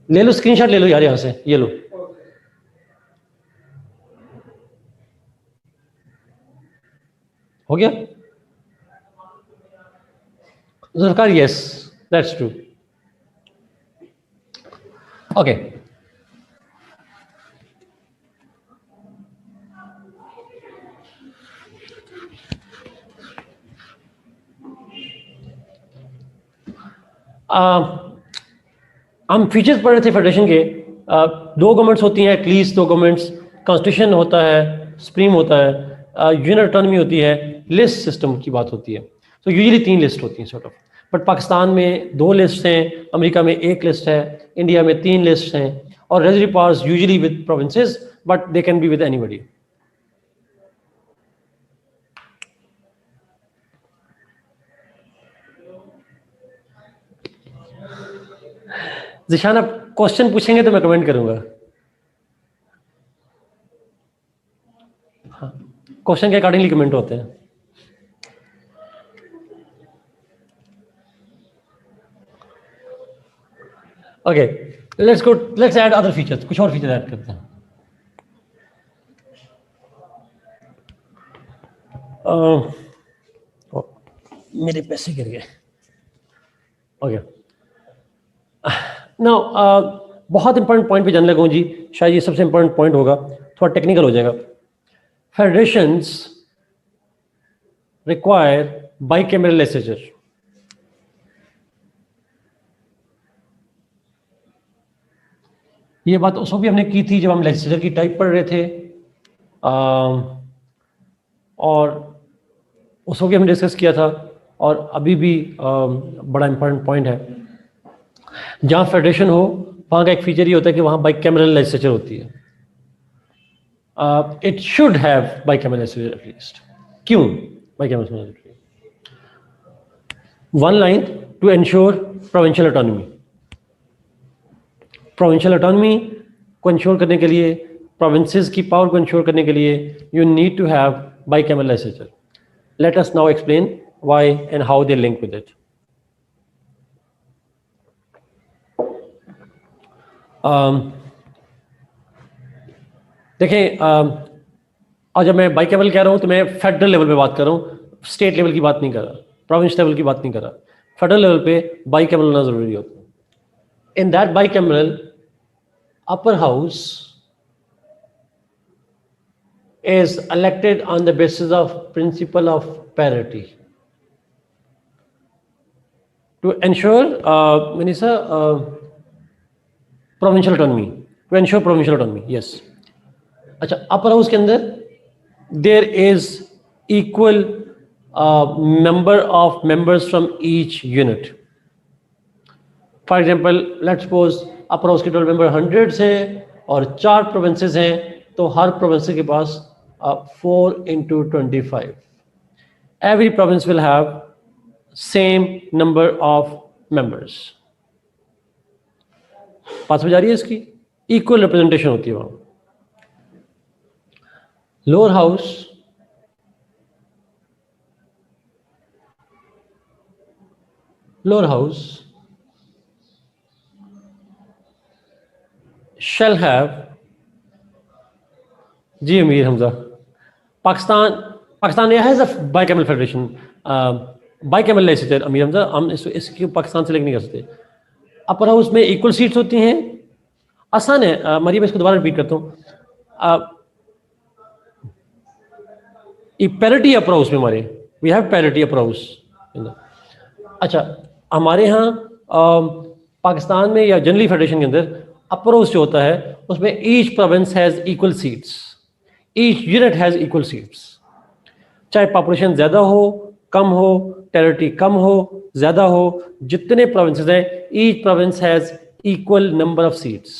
ले लो स्क्रीनशॉट ले लो यार, यहां से ये लो। हो गया Zulfiqar? Yes, that's true. Okay, हम फीचर्स पढ़ रहे थे फेडरेशन के। दो गवर्नमेंट्स होती हैं एटलीस्ट, दो गवर्नमेंट्स, कॉन्स्टिट्यूशन होता है, सुप्रीम होता है, यूनियन ऑटोनॉमी होती है, लिस्ट सिस्टम की बात होती है। तो यूजुअली 3 लिस्ट होती हैं सॉर्ट ऑफ। बट पाकिस्तान में 2 लिस्ट हैं, अमेरिका में 1 लिस्ट है, इंडिया में 3 लिस्ट हैं, और residuary powers usually with provinces, but they can be with anybody. Zeeshan, आप क्वेश्चन पूछेंगे तो मैं कमेंट करूंगा। हाँ, क्वेश्चन के अकॉर्डिंगली कमेंट होते हैं। Okay, let's add other features, कुछ और फीचर ऐड करते हैं। मेरे पैसे गिर गए। ओके, नाउ बहुत इंपॉर्टेंट पॉइंट पे जाने लगा हूँ जी, शायद ये सबसे इंपॉर्टेंट पॉइंट होगा, थोड़ा टेक्निकल हो जाएगा। Federations require bicameral legislature. ये बात उसको भी हमने की थी जब हम लेजिस्लेचर की टाइप पढ़ रहे थे, और उसको भी हमने डिस्कस किया था, और अभी भी बड़ा इंपॉर्टेंट पॉइंट है। जहाँ फेडरेशन हो वहाँ का एक फीचर ये होता है कि वहाँ बाइकैमरल लेजिस्लेचर होती है। It should have bicameral legislature at least. क्यों bicameral legislature? One line, to ensure provincial autonomy. Provincial autonomy को इंश्योर करने के लिए, प्रोविंसेस की पावर को इंश्योर करने के लिए, you need to have bicameral legislature. Let us now explain why and how they link with it. देखें, और जब मैं बाइकैमरल कह रहा हूँ तो मैं फेडरल लेवल पे बात कर रहा हूँ, स्टेट लेवल की बात नहीं कर रहा, प्रोविंस लेवल की बात नहीं कर रहा। फेडरल लेवल पे बाइकैमरल होना जरूरी होता है। In that bicameral, upper house is elected on the basis of principle of parity to ensure Manisa, provincial autonomy, to ensure provincial autonomy, yes। अच्छा, अपर हाउस के अंदर there is equal number of members from each unit. For example, let's suppose upper house के total member 100 है और 4 provinces हैं, तो हर province के पास 4 into 25। Every province will have same number of members. बात समझ आ रही है इसकी? इक्वल रिप्रेजेंटेशन होती है वहां। Lower house shall have, ji Amir Hamza, Pakistan has a bicameral federation, bicameral legislature. Amir Hamza, हम इसकी पाकिस्तान से लिंक नहीं कर सकते। अपर हाउस में इक्वल सीट्स होती हैं, आसान है। मरियम, इसको दोबारा रिपीट करता हूँ। पैरिटी अपर हाउस में हमारे, we have parity upper house. अच्छा, हमारे यहाँ पाकिस्तान में या जनरली फेडरेशन के अंदर अपर हाउस जो होता है उसमें each province has equal seats, each unit has equal seats. चाहे पॉपुलेशन ज्यादा हो, कम हो, टेरिटरी कम हो, ज्यादा हो, जितने प्रोविंसेस हैं, each province has equal number of seats.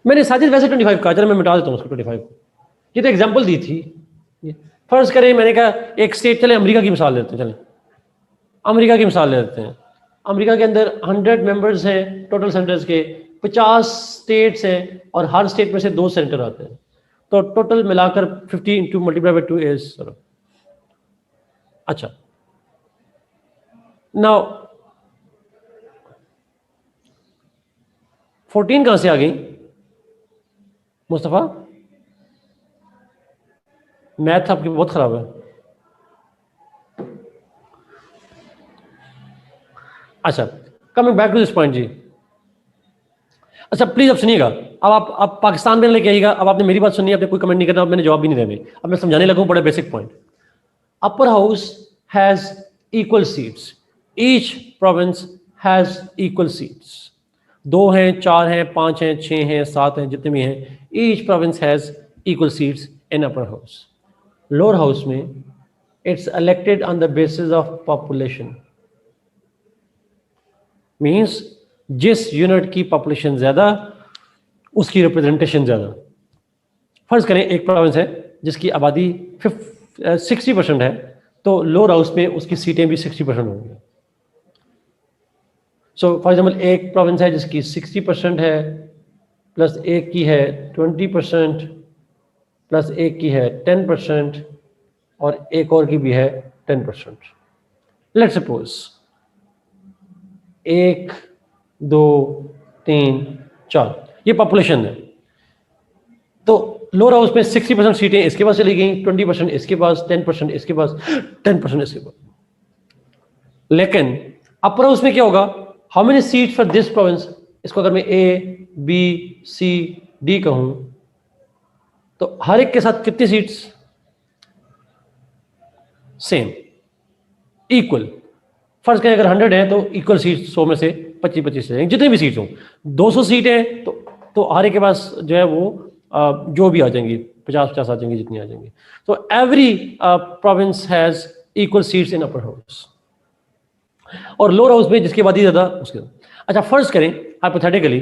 मैंने साजिद वैसे 25 कहा, चलो मैं मिटा देता हूँ उसको 25 को। ये तो एग्जाम्पल दी थी। फर्ज करें, मैंने कहा एक स्टेट, चले अमेरिका की मिसाल लेते हैं, चले अमेरिका की मिसाल ले लेते हैं। अमेरिका के अंदर 100 मेंबर्स हैं टोटल सेंटर्स के, 50 स्टेट्स हैं और हर स्टेट में से 2 सेंटर आते हैं, तो टोटल मिलाकर 50 इंटू मल्टीप्लाई बाई 2 इज। अच्छा, नाउ 14 कहां से आ गई मुस्तफा? मैथ आपकी बहुत खराब है। अच्छा, coming back to this point जी। अच्छा प्लीज अब सुनिएगा, अब आप पाकिस्तान में लेके आइएगा। अब आपने मेरी बात सुनी, आपने कोई कमेंट नहीं करना, अब मैंने जवाब भी नहीं देने। अब मैं समझाने लगूं बड़े basic point. Upper house has equal seats, each province has equal seats. 2 हैं, 4 हैं, 5 हैं, 6 हैं, 7 हैं, जितने भी हैं, each province has equal seats in upper house. Lower house में it's elected on the basis of population, means जिस यूनिट की पॉपुलेशन ज्यादा उसकी रिप्रेजेंटेशन ज्यादा। फर्ज करें एक प्रोविंस है जिसकी आबादी 60% है, तो लोअर हाउस में उसकी सीटें भी 60% होंगी। सो फॉर एग्जाम्पल एक प्रोविंस है जिसकी 60% है, प्लस एक की है 20%, प्लस एक की है 10%, और एक और की भी है 10%। लेट्स सपोज 1, 2, 3, 4 ये पॉपुलेशन है। तो लोअर हाउस में 60% सीटें इसके पास चली गई, 20% इसके पास, 10% इसके पास, 10% इसके पास। लेकिन अपर हाउस में क्या होगा? How many seat for this province? इसको अगर मैं ए, बी, सी, डी कहूं तो हर एक के साथ कितनी सीट्स? Same, equal. फर्ज करें अगर 100 है तो इक्वल सीट 100 में से 25-25 से जितनी भी सीट्स हों। 200 सीट है तो हर एक के पास जो है वो जो भी आ जाएंगी 50-50 आ जाएंगी, जितनी आ जाएंगी। तो every province has equal seats in upper house. और लोअर हाउस में जिसकी आबादी ज्यादा उसके। अच्छा फर्ज करें हाइपोथेटिकली,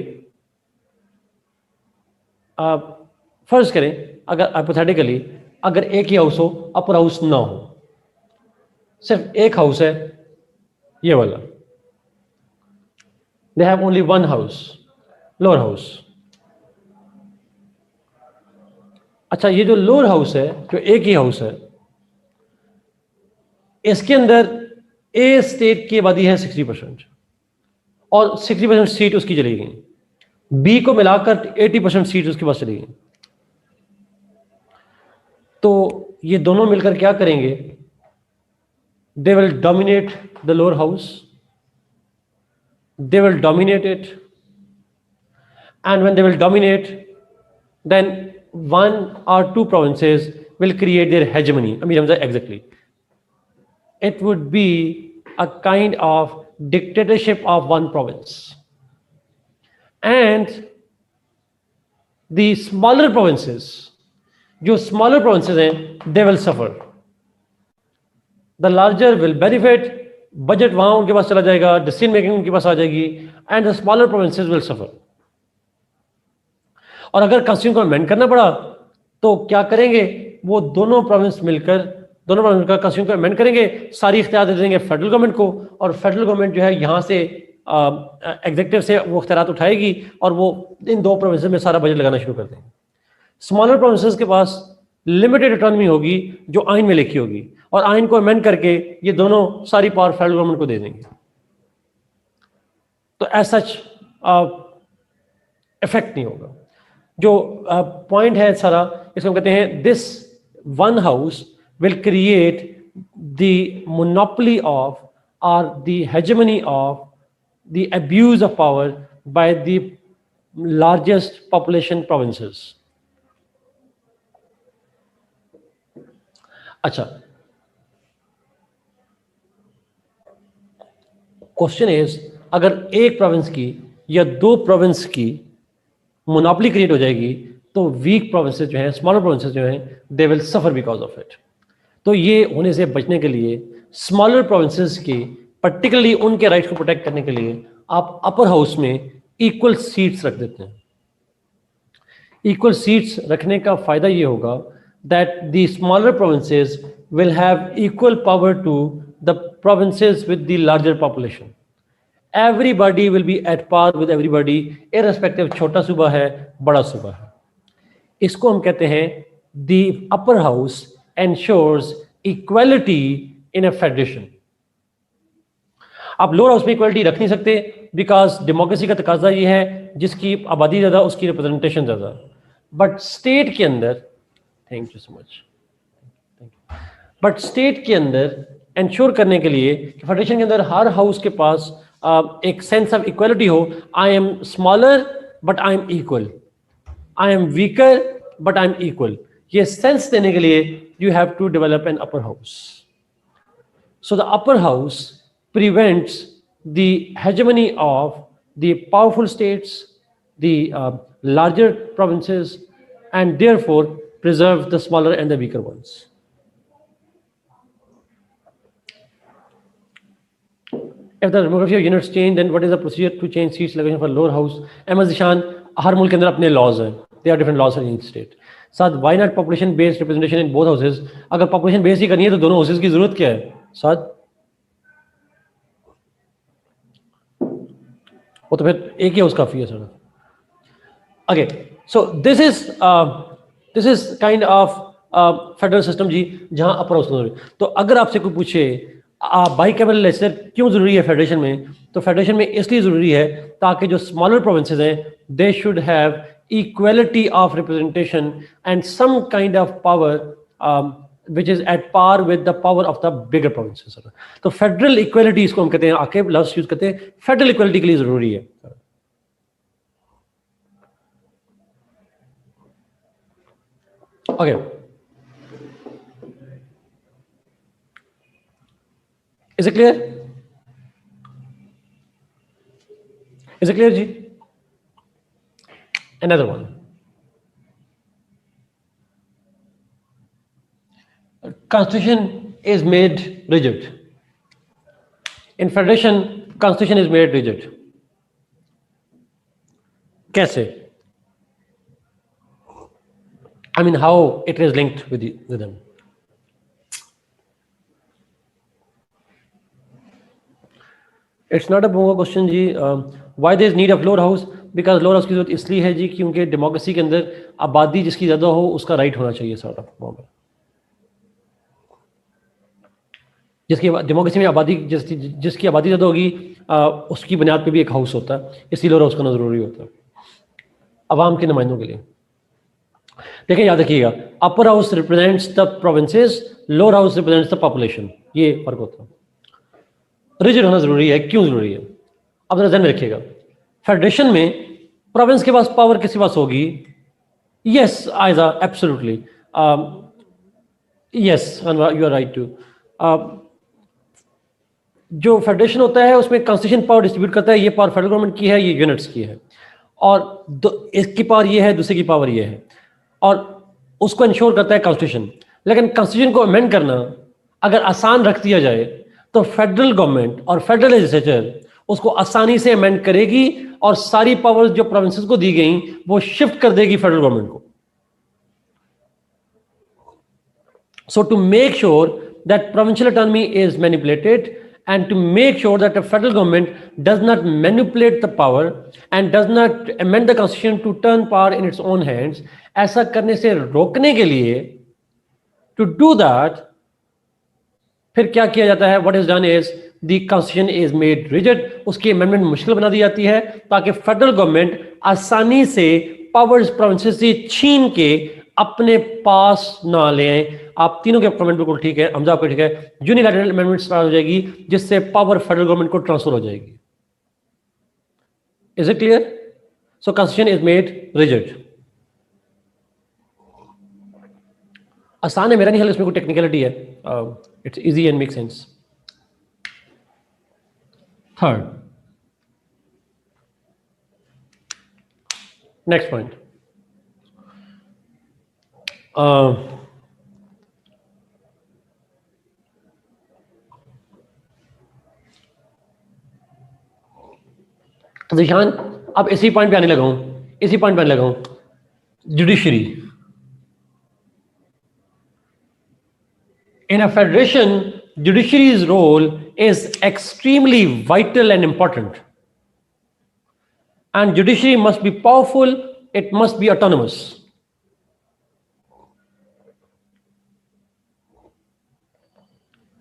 फर्ज करें अगर हाइपोथेटिकली अगर एक ही हाउस हो, अपर हाउस ना हो, सिर्फ एक हाउस है ये वाला, they have only one house, lower house. अच्छा ये जो लोअर हाउस है, जो एक ही हाउस है, इसके अंदर ए स्टेट की आबादी है 60% और 60% सीट उसकी चली गई। बी को मिलाकर 80% सीट उसके पास चली गई। तो ये दोनों मिलकर क्या करेंगे? They will dominate the lower house, they will dominate it, and when they will dominate, then one or two provinces will create their hegemony. I mean exactly, it would be a kind of dictatorship of one province, and the smaller provinces, जो smaller provinces हैं, they will suffer. The larger will benefit, budget वहां उनके पास चला जाएगा, decision making उनके पास आ जाएगी, and the smaller provinces will suffer. और अगर कॉन्स्टिट्यूशन को अमेंड करना पड़ा तो क्या करेंगे? वो दोनों प्रोविंस मिलकर का कॉन्स्टिट्यूशन को अमेंड करेंगे, सारी इख्तियार दे देंगे फेडरल गवर्नमेंट को, और फेडरल गवर्नमेंट जो है यहाँ से एग्जीक्यूटिव से वो इख्तियारात उठाएगी और वो इन दो प्रोविंसेस में सारा बजट लगाना शुरू कर देंगे। स्मॉलर प्रोविंसेस के पास लिमिटेड ऑटोनॉमी होगी जो आइन में लिखी होगी, और आइन को अमेंड करके ये दोनों सारी पावर फेडरल गवर्नमेंट को दे देंगे। तो एज सच इफेक्ट नहीं होगा। जो पॉइंट है सारा, इसको हम कहते हैं this one house will create the monopoly of और the hegemony of the abuse of power by the largest population provinces. अच्छा, क्वेश्चन इज अगर एक प्रोविंस की या दो प्रोविंस की मोनोपोली क्रिएट हो जाएगी तो वीक प्रोविंसेस जो हैं, स्मॉलर प्रोविंसेस जो हैं, they will suffer because of it. तो ये होने से बचने के लिए स्मॉलर प्रोविंसेस की पर्टिकुलरली उनके राइट्स को प्रोटेक्ट करने के लिए आप अपर हाउस में इक्वल सीट्स रख देते हैं। इक्वल सीट्स रखने का फायदा ये होगा that the smaller provinces will have equal power to the provinces with the larger population. Everybody will be at par with everybody, irrespective छोटा सूबा है बड़ा सूबा है। इसको हम कहते हैं the upper house ensures equality in a federation. आप लोअर हाउस में इक्वलिटी रख नहीं सकते बिकॉज डेमोक्रेसी का तकाजा ये है जिसकी आबादी ज़्यादा उसकी रिप्रेजेंटेशन ज़्यादा। बट स्टेट के अंदर, thank you so much, but state के अंदर इंश्योर करने के लिए कि फेडरेशन के अंदर हर हाउस के पास एक सेंस ऑफ इक्वलिटी हो, I am smaller but I am equal, I am weaker but I am equal, ये सेंस देने के लिए you have to develop an upper house. So the upper house prevents the hegemony of the powerful states, the larger provinces, and therefore preserves the smaller and the weaker ones. If the demography of units change, then what is the procedure to change seats allocation for lower house? Ahmed Zishan, हर मुल्क के अंदर अपने laws हैं. There are different laws for each state. साथ why not population based representation in both houses? अगर population based ही करनी है तो दोनों houses की जरूरत क्या है? साथ वो तो फिर एक ही हाउस काफी है sir. Okay, so this is kind of federal system जी, जहां अपर हाउस जरूरी. तो अगर आपसे कोई पूछे बाई कैमरल लेजिस्लेचर क्यों जरूरी है फेडरेशन में, तो फेडरेशन में इसलिए जरूरी है ताकि जो स्मॉलर प्रोविंसेस हैं they should have equality of representation and some kind of power which is at par with the power of the bigger provinces. तो फेडरल इक्वलिटी इसको हम कहते हैं, आके लफ्ज यूज करते हैं, फेडरल इक्वलिटी के लिए जरूरी है. Okay. Is it clear? Is it clear, Ji? Another one. Constitution is made rigid. In federation, constitution is made rigid. कैसे? I mean, how it is linked with them. It's not a bongo question ji. Why there is need of lower house? Because lower house की जरूरत इसलिए है जी क्योंकि democracy के अंदर आबादी जिसकी ज़्यादा हो उसका राइट होना चाहिए सारा मामला. जिसकी डेमोक्रेसी में आबादी जिसकी आबादी ज़्यादा होगी उसकी बुनियाद पे भी एक हाउस होता है, इसलिए लोअर हाउस करना ज़रूरी होता है अवाम के नुमाइंदों के लिए. देखें, याद रखिएगा, upper house represents the provinces, lower house represents the population, ये फर्क होता है. रिजिड होना जरूरी है. क्यों जरूरी है? अब जरा ध्यान में रखिएगा, फेडरेशन में प्रोविंस के पास पावर किसके पास होगी? Yes Aiza, absolutely yes, you are right too. जो फेडरेशन होता है उसमें कॉन्स्टिट्यूशन पावर डिस्ट्रीब्यूट करता है, ये पावर फेडरल गवर्नमेंट की है, ये यूनिट्स की है, और इसकी पावर ये है, दूसरे की पावर ये है, और उसको इंश्योर करता है कॉन्स्टिट्यूशन. लेकिन कॉन्स्टिट्यूशन को अमेंड करना अगर आसान रख दिया जाए तो फेडरल गवर्नमेंट और फेडरल लेजिस्लेचर उसको आसानी से अमेंड करेगी और सारी पावर्स जो प्रोविंसेस को दी गई वो शिफ्ट कर देगी फेडरल गवर्नमेंट को. So to make sure that provincial autonomy is manipulated and to make sure that the federal government does not manipulate the power and does not amend the constitution to turn power in its own hands, ऐसा करने से रोकने के लिए to do that फिर क्या किया जाता है? what is done is the constitution is made rigid, उसकी amendment मुश्किल बना दी जाती है ताकि फेडरल गवर्नमेंट आसानी से पावर्स प्रोविंसेस से छीन के अपने पास ना ले आए. आप तीनों के कमेंट बिल्कुल ठीक है, हमजा आपका ठीक है. यूनिलैटरल अमेंडमेंट स्टार्ट हो जाएगी जिससे पावर फेडरल गवर्नमेंट को ट्रांसफर हो जाएगी. Is it clear? So constitution is made rigid. आसान है, मेरा नहीं हाल, इसमें कोई टेक्निकलिटी है. It's easy and make sense. Third, next point, Dishan, अब इसी पॉइंट पे आने लगा हूं, judiciary. In a federation, judiciary's role is extremely vital and important, and judiciary must be powerful, it must be autonomous.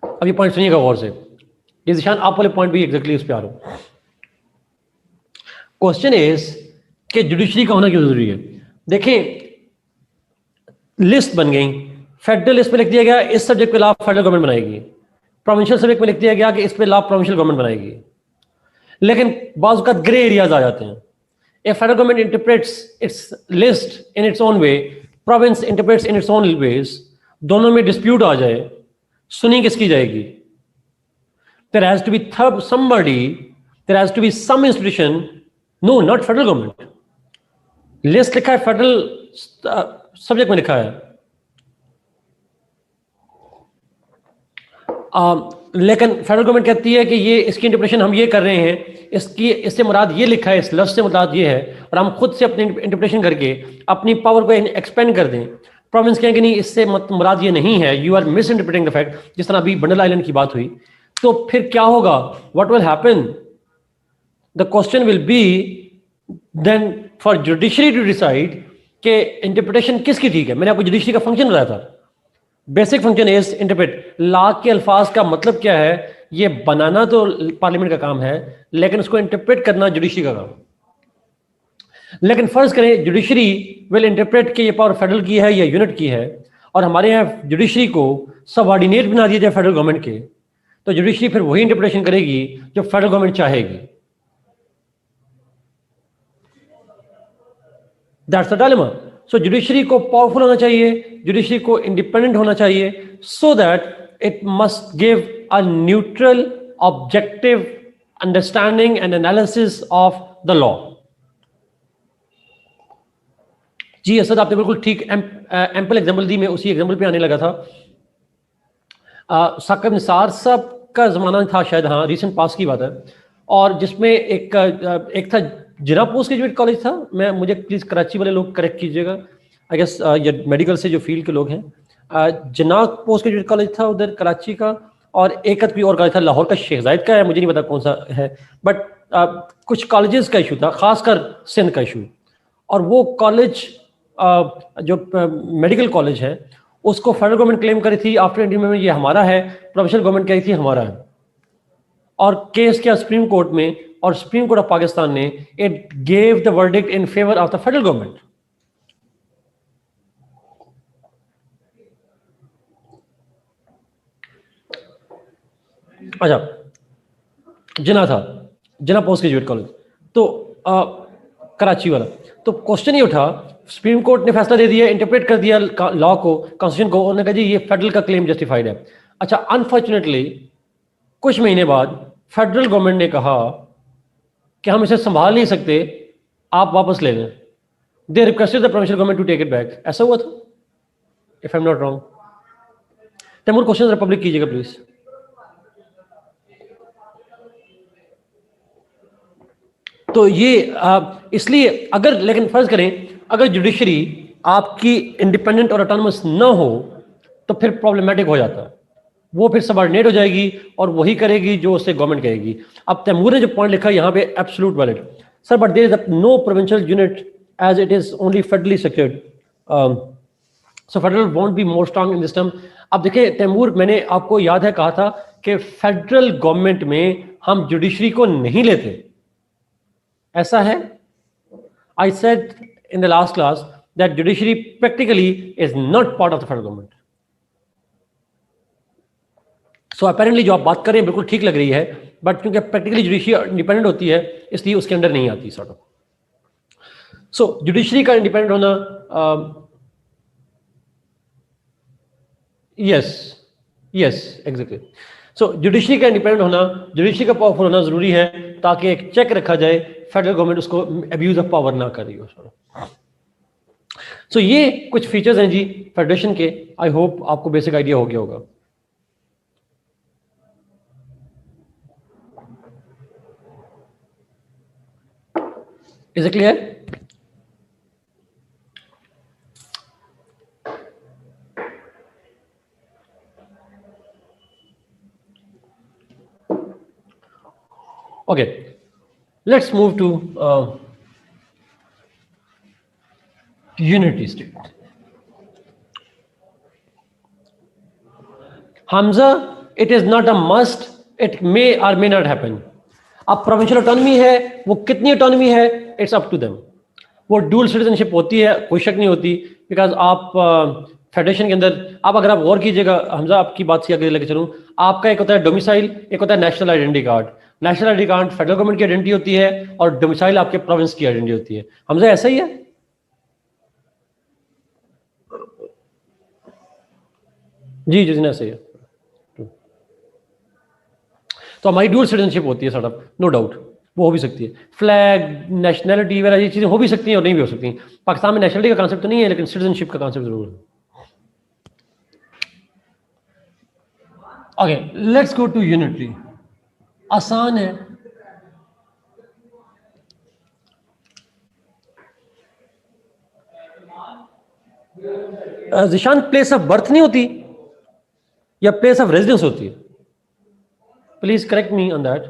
अब ये पॉइंट सुनिएगा गौर से. ये जिशान आप वाले पॉइंट भी एग्जैक्टली उस पर आ रहा हूं। क्वेश्चन इज कि जुडिशरी का होना क्यों जरूरी है। देखिए लिस्ट बन गई, फेडरल लिस्ट में लिख दिया गया इस सब्जेक्ट पे लॉ फेडरल गवर्नमेंट बनाएगी, प्रोविंशियल सब्जेक्ट में लिख दिया गया कि इस पे लॉ प्रोविंशियल गवर्नमेंट बनाएगी। लेकिन बाज़ औक़ात ग्रे एरियाज आ जाते हैं। If federal government interprets its list in its own way, province interprets in its own ways, दोनों में dispute आ जाए, सुनी किसकी जाएगी? There has to be somebody, there has to be some institution, no, not federal government. List लिखा है federal subject में लिखा है। लेकिन फेडरल गवर्नमेंट कहती है कि ये इसकी इंटरप्रिटेशन हम ये कर रहे हैं, इससे मुराद ये लिखा है, इस लफ्ज़ से मुराद ये है, और हम खुद से अपनी इंटरप्रिटेशन करके अपनी पावर को एक्सपेंड कर दें। प्रोविंस कहेंगे नहीं, इससे मुराद ये नहीं है, you are misinterpreting the fact, जिस तरह अभी बंडल आइलैंड की बात हुई। तो फिर क्या होगा, what will happen? The question will be then for judiciary to decide कि इंटरप्रिटेशन किसकी ठीक है। मैंने आपको जुडिशरी का फंक्शन बताया था, basic function is interpret. Law के अल्फाज का मतलब क्या है, ये बनाना तो पार्लियामेंट का काम है, लेकिन उसको इंटरप्रेट करना जुडिशरी का काम। लेकिन फर्ज करें जुडिशरी विल इंटरप्रेट कि ये पावर फेडरल की है या यूनिट की है, और हमारे यहाँ जुडिशरी को सबऑर्डिनेट बना दिया जाए फेडरल गवर्नमेंट के, तो जुडिशरी फिर वही इंटरप्रिटेशन करेगी जो फेडरल गवर्नमेंट चाहेगी। That's the dilemma. So judiciary को पावरफुल होना चाहिए, जुडिशरी को इंडिपेंडेंट होना चाहिए, so that it must give a neutral objective understanding and analysis of the law. जी असद, आपने बिल्कुल ठीक एम्पल एग्जाम्पल दी, मैं उसी एग्जाम्पल पे आने लगा था। साकिब निसार साहब का जमाना था शायद, हाँ रिसेंट पास की बात है, और जिसमें एक था जिना पोस्ट ग्रेजुएट कॉलेज था, मुझे प्लीज़ कराची वाले लोग करेक्ट कीजिएगा, आई गेस ये मेडिकल से जो फील्ड के लोग हैं, जिना पोस्ट ग्रेजुएट कॉलेज था उधर कराची का, और एक कोई और कॉलेज था लाहौर का, शेख जायद का है, मुझे नहीं पता कौन सा है, बट कुछ कॉलेजेस का इशू था, खासकर सिंध का इशू। और वो कॉलेज जो मेडिकल कॉलेज है उसको फेडरल गवर्नमेंट क्लेम करी थी आफ्टर इंडिपेंडेंस, ये हमारा है, प्रोविंशियल गवर्नमेंट कही थी हमारा है, और केस किया सुप्रीम कोर्ट में, और सुप्रीम कोर्ट ऑफ पाकिस्तान ने it gave the verdict in favour of the federal government. अच्छा, जिना था, जिना पोस्ट ग्रेजुएट कॉलेज, तो कराची वाला, तो क्वेश्चन ये उठा, सुप्रीम कोर्ट ने फैसला दे दिया, इंटरप्रेट कर दिया लॉ को, कॉन्स्टिट्यूशन को, उन्होंने कहा जी ये फेडरल का क्लेम जस्टिफाइड है। अच्छा, अनफॉर्चुनेटली कुछ महीने बाद फेडरल गवर्नमेंट ने कहा कि हम इसे संभाल नहीं सकते, आप वापस ले लें। They requested the provincial government to take it back. ऐसा हुआ था, if I am not wrong. Taimur question republic कीजिएगा प्लीज। तो ये इसलिए अगर, लेकिन फर्ज करें अगर जुडिशरी आपकी इंडिपेंडेंट और ऑटोनमस ना हो तो फिर प्रॉब्लमेटिक हो जाता है, वो फिर सबऑर्डिनेट हो जाएगी और वही करेगी जो उससे गवर्नमेंट कहेगी। अब तैमूर ने जो पॉइंट लिखा यहाँ पे absolute valid sir, but there is no provincial unit as it is only federally secured, so federal won't be more strong in this term. अब देखिए तैमूर, मैंने आपको याद है कहा था कि फेडरल गवर्नमेंट में हम जुडिशरी को नहीं लेते, ऐसा है। I said in the last class that judiciary practically is not part of the federal government. So apparently जो आप बात कर रहे हैं बिल्कुल ठीक लग रही है, बट क्योंकि प्रैक्टिकली जुडिशरी इंडिपेंडेंट होती है इसलिए उसके अंडर नहीं आती सॉर्ट ऑफ। सो जुडिशरी का इंडिपेंडेंट होना, यस एग्जैक्टली। सो जुडिशरी का इंडिपेंडेंट होना, जुडिशरी का पावरफुल होना जरूरी है ताकि एक चेक रखा जाए, फेडरल गवर्नमेंट उसको अब्यूज ऑफ पावर ना कर रही हो। सो ये कुछ फीचर्स हैं जी फेडरेशन के, आई होप आपको बेसिक आइडिया हो गया होगा। Is it clear? Okay, let's move to unity state. Hamza, it is not a must it may और मे नॉट हैपन। अब प्रोविंशियल ऑटोनॉमी है, वो कितनी ऑटोनॉमी है, इट्स अप टू देम। वो ड्यूल सिटीजनशिप होती है, कोई शक नहीं होती, बिकॉज आप फेडरेशन के अंदर, आप अगर आप गौर कीजिएगा, हमजा आपकी बात से आगे लेके चलूँ, आपका एक होता है डोमिसाइल, एक होता है national identity card. National identity card federal government की आइडेंटिटी होती है और डोमिसाइल आपके प्रोविंस की आइडेंटिटी होती है। हमजा ऐसा ही है? जी जी ऐसा ही है। तो हमारी ड्यूल सिटीजनशिप होती है, सड़क नो डाउट वो हो भी सकती है। फ्लैग, नेशनैलिटी वगैरह ये चीज़ें हो भी सकती हैं और नहीं भी हो सकती। पाकिस्तान में नेशनलिटी का कॉन्सेप्ट तो नहीं है, लेकिन सिटीजनशिप का कॉन्सेप्ट जरूर है। Okay, let's go to unity. आसान है। जिशान प्लेस ऑफ बर्थ नहीं होती या प्लेस ऑफ रेजिडेंस होती है? Please correct me on that.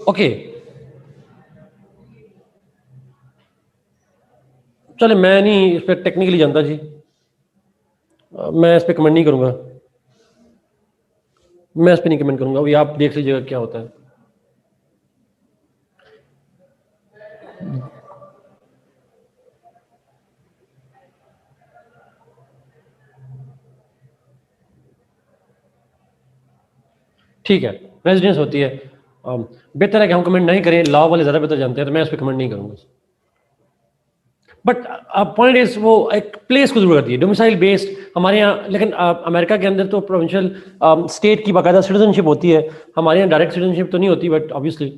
Okay, चले मैं नहीं इस पर टेक्निकली जानता जी, मैं इस पर कमेंट नहीं करूंगा, मैं इस पर नहीं कमेंट करूंगा, अभी आप देख लीजिएगा क्या होता है। ठीक है, रेजिडेंस होती है। बेहतर है कि हम कमेंट नहीं करें, लॉ वाले ज़्यादा बेहतर जानते हैं, तो मैं इस पर कमेंट नहीं करूंगा। बट पॉइंट इज वो एक प्लेस को जरूरत है, डोमिसाइल बेस्ड हमारे यहाँ। लेकिन अमेरिका के अंदर तो प्रोविंशियल स्टेट की बाकायदा सिटीजनशिप होती है, हमारे यहाँ डायरेक्ट सिटीजनशिप तो नहीं होती, बट ऑब्वियसली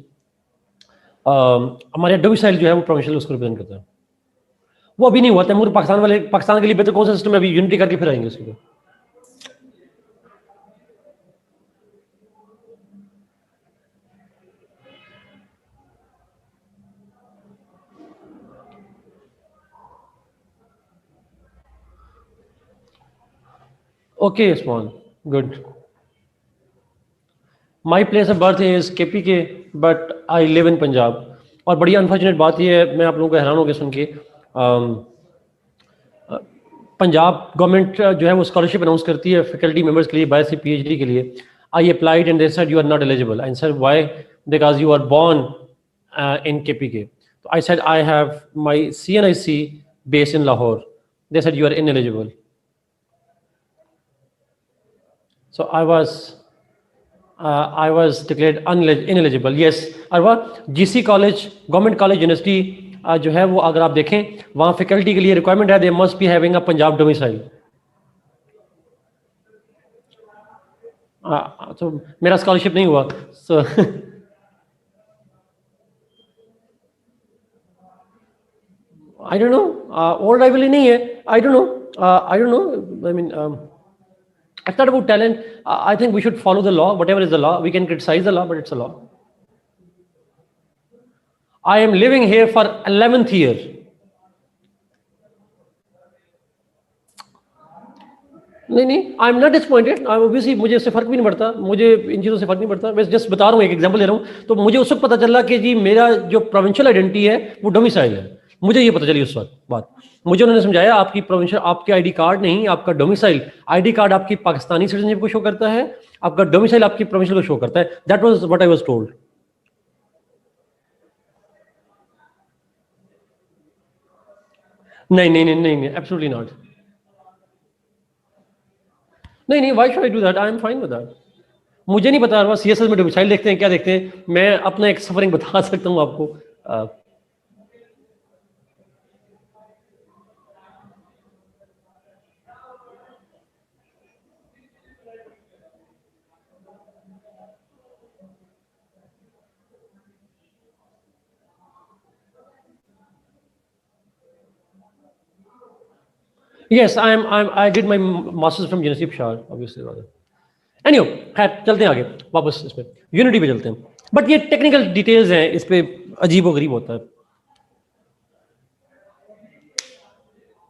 हमारे यहाँ डोमिसाइल जो है वो प्रोविंशियल उसको रिप्रेजेंट करता है। वो अभी नहीं हुआ तैमूर, पाकिस्तान वाले, पाकिस्तान के लिए बेहतर कौन सा सिस्टम है, अभी यूनिटी करके फिर आएंगे उसके। Okay small good. My place of birth is KPK but I live in Punjab. और बड़ी अनफॉर्चुनेट बात यह है, मैं आप लोगों को हैरान हो गया सुन के, पंजाब गवर्नमेंट जो है वो स्कॉलरशिप अनाउंस करती है फैकल्टी मेंबर्स के लिए, बाय से PhD के लिए। I applied and they said you are not eligible. I said why? Because you are born in KPK. So I said I have my CNIC based in Lahore. They said you are ineligible. So I was declared ineligible. Yes, और वह GC college, government college university जो है वो अगर आप देखें, वहाँ faculty के लिए रिक्वायरमेंट है, they must be having a Punjab domicile. तो मेरा स्कॉलरशिप नहीं हुआ, so I don't know, old rivalry नहीं है, I don't know, I don't know, I mean it's not about talent. I think we should follow the law. Whatever is the law, we can criticize the law, but it's a law. I am living here for 11th year. नहीं, आई am not disappointed. Obviously मुझे इससे फर्क भी नहीं पड़ता, मुझे इन चीज़ों से फर्क नहीं पड़ता। मैं जस्ट बता रहा हूँ, एक एग्जांपल दे रहा हूँ। तो मुझे उस वक्त पता चला कि जी मेरा जो प्रोविंशियल आइडेंटिटी है वो डोमिसाइल है, मुझे ये पता चली उस वक्त बात। मुझे उन्होंने समझाया आपकी प्रोविंशियल, आपके ID कार्ड नहीं, आपका डोमिसाइल। ID कार्ड आपकी पाकिस्तानी सिटीजनशिप को शो करता है, आपका डोमिसाइल आपकी प्रोविंशियल को शो करता है। That was what I was told. नहीं नहीं नहीं नहीं नहीं, एब्सोल्युटली नॉट। नहीं नहीं, why should I do that? I am fine with that. मुझे नहीं पता, बस CSS में डोमिसाइल देखते हैं, क्या देखते हैं। मैं अपना एक सफरिंग बता सकता हूँ आपको। Yes, I did my masters from University of Shah, obviously. Anyway, खैर चलते हैं आगे, वापस इस पे यूनिटी पे चलते हैं। बट ये टेक्निकल डिटेल्स हैं, इस पे अजीब व गरीब होता है।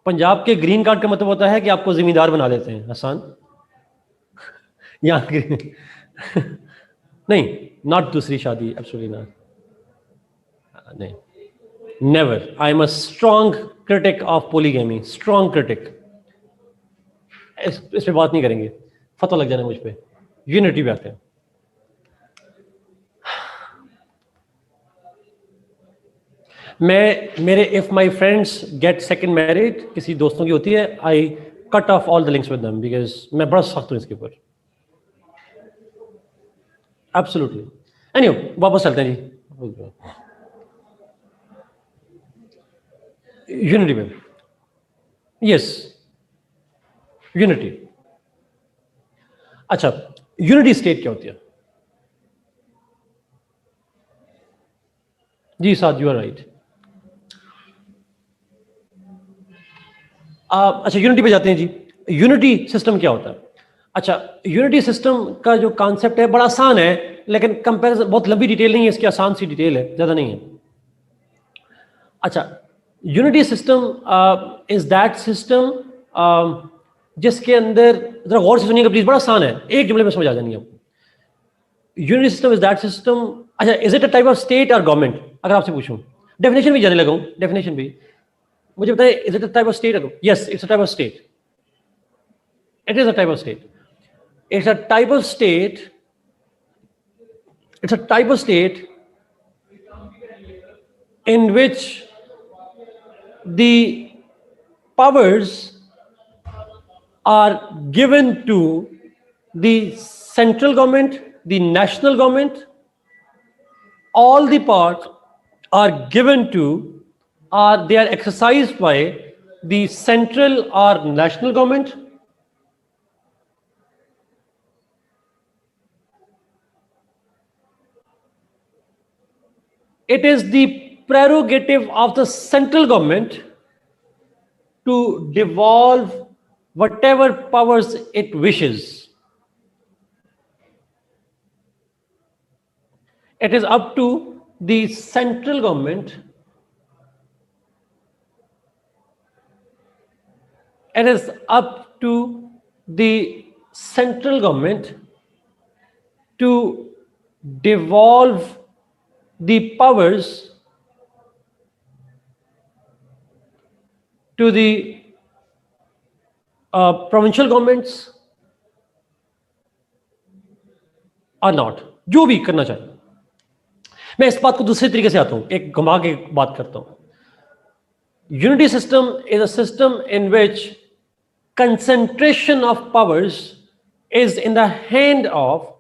पंजाब के ग्रीन कार्ड का मतलब होता है कि आपको जिम्मेदार बना देते हैं, आसान। यहाँ नहीं, नॉट दूसरी शादी, एब्सोल्युटली नॉट, नहीं। Never. I am a strong critic of polygamy, strong critic. इस पे बात नहीं करेंगे, फतवा लग जाना मुझ पे. यूनिटी पे आते हैं. मेरे if my friends gate second married, किसी दोस्तों की होती है, I cut off all the links with them, because मैं बड़ा सख्त हूं इसके ऊपर. एब्सोल्युटली. एनीवे, वापस चलते हैं जी. यूनिटी में, यस, यूनिटी. अच्छा, यूनिटी स्टेट क्या होती है? जी साथ, यू आर राइट. अच्छा, यूनिटी पे जाते हैं जी. यूनिटी सिस्टम क्या होता है? अच्छा, यूनिटी सिस्टम का जो कॉन्सेप्ट है बड़ा आसान है, लेकिन कंपैरिजन, बहुत लंबी डिटेल नहीं है इसकी, आसान सी डिटेल है, ज़्यादा नहीं है. अच्छा, unity system is that system जिसके अंदर, जरा गौर से सुनिएगा प्लीज, बड़ा आसान है, एक जुमले में समझ आ जानी है आपको. Unity system is that system. अच्छा, is it a type of state और गवर्नमेंट? अगर आपसे पूछूं, डेफिनेशन भी जाने लगा हूं, डेफिनेशन भी मुझे बताइए, is it a type of state? Yes, it's a type of state. It is a type of state. It's a type of state. It's a type of state in which the powers are given to the central government, the national government. All the powers are given to, or they are exercised by the central or national government. It is the prerogative of the central government to devolve whatever powers it wishes. It is up to the central government. It is up to the central government to devolve the powers to the provincial governments or not, जो भी करना चाहे. मैं इस बात को दूसरे तरीके से आता हूं, एक घुमा के बात करता हूं. Unity system is a system in which concentration of powers is in the hand of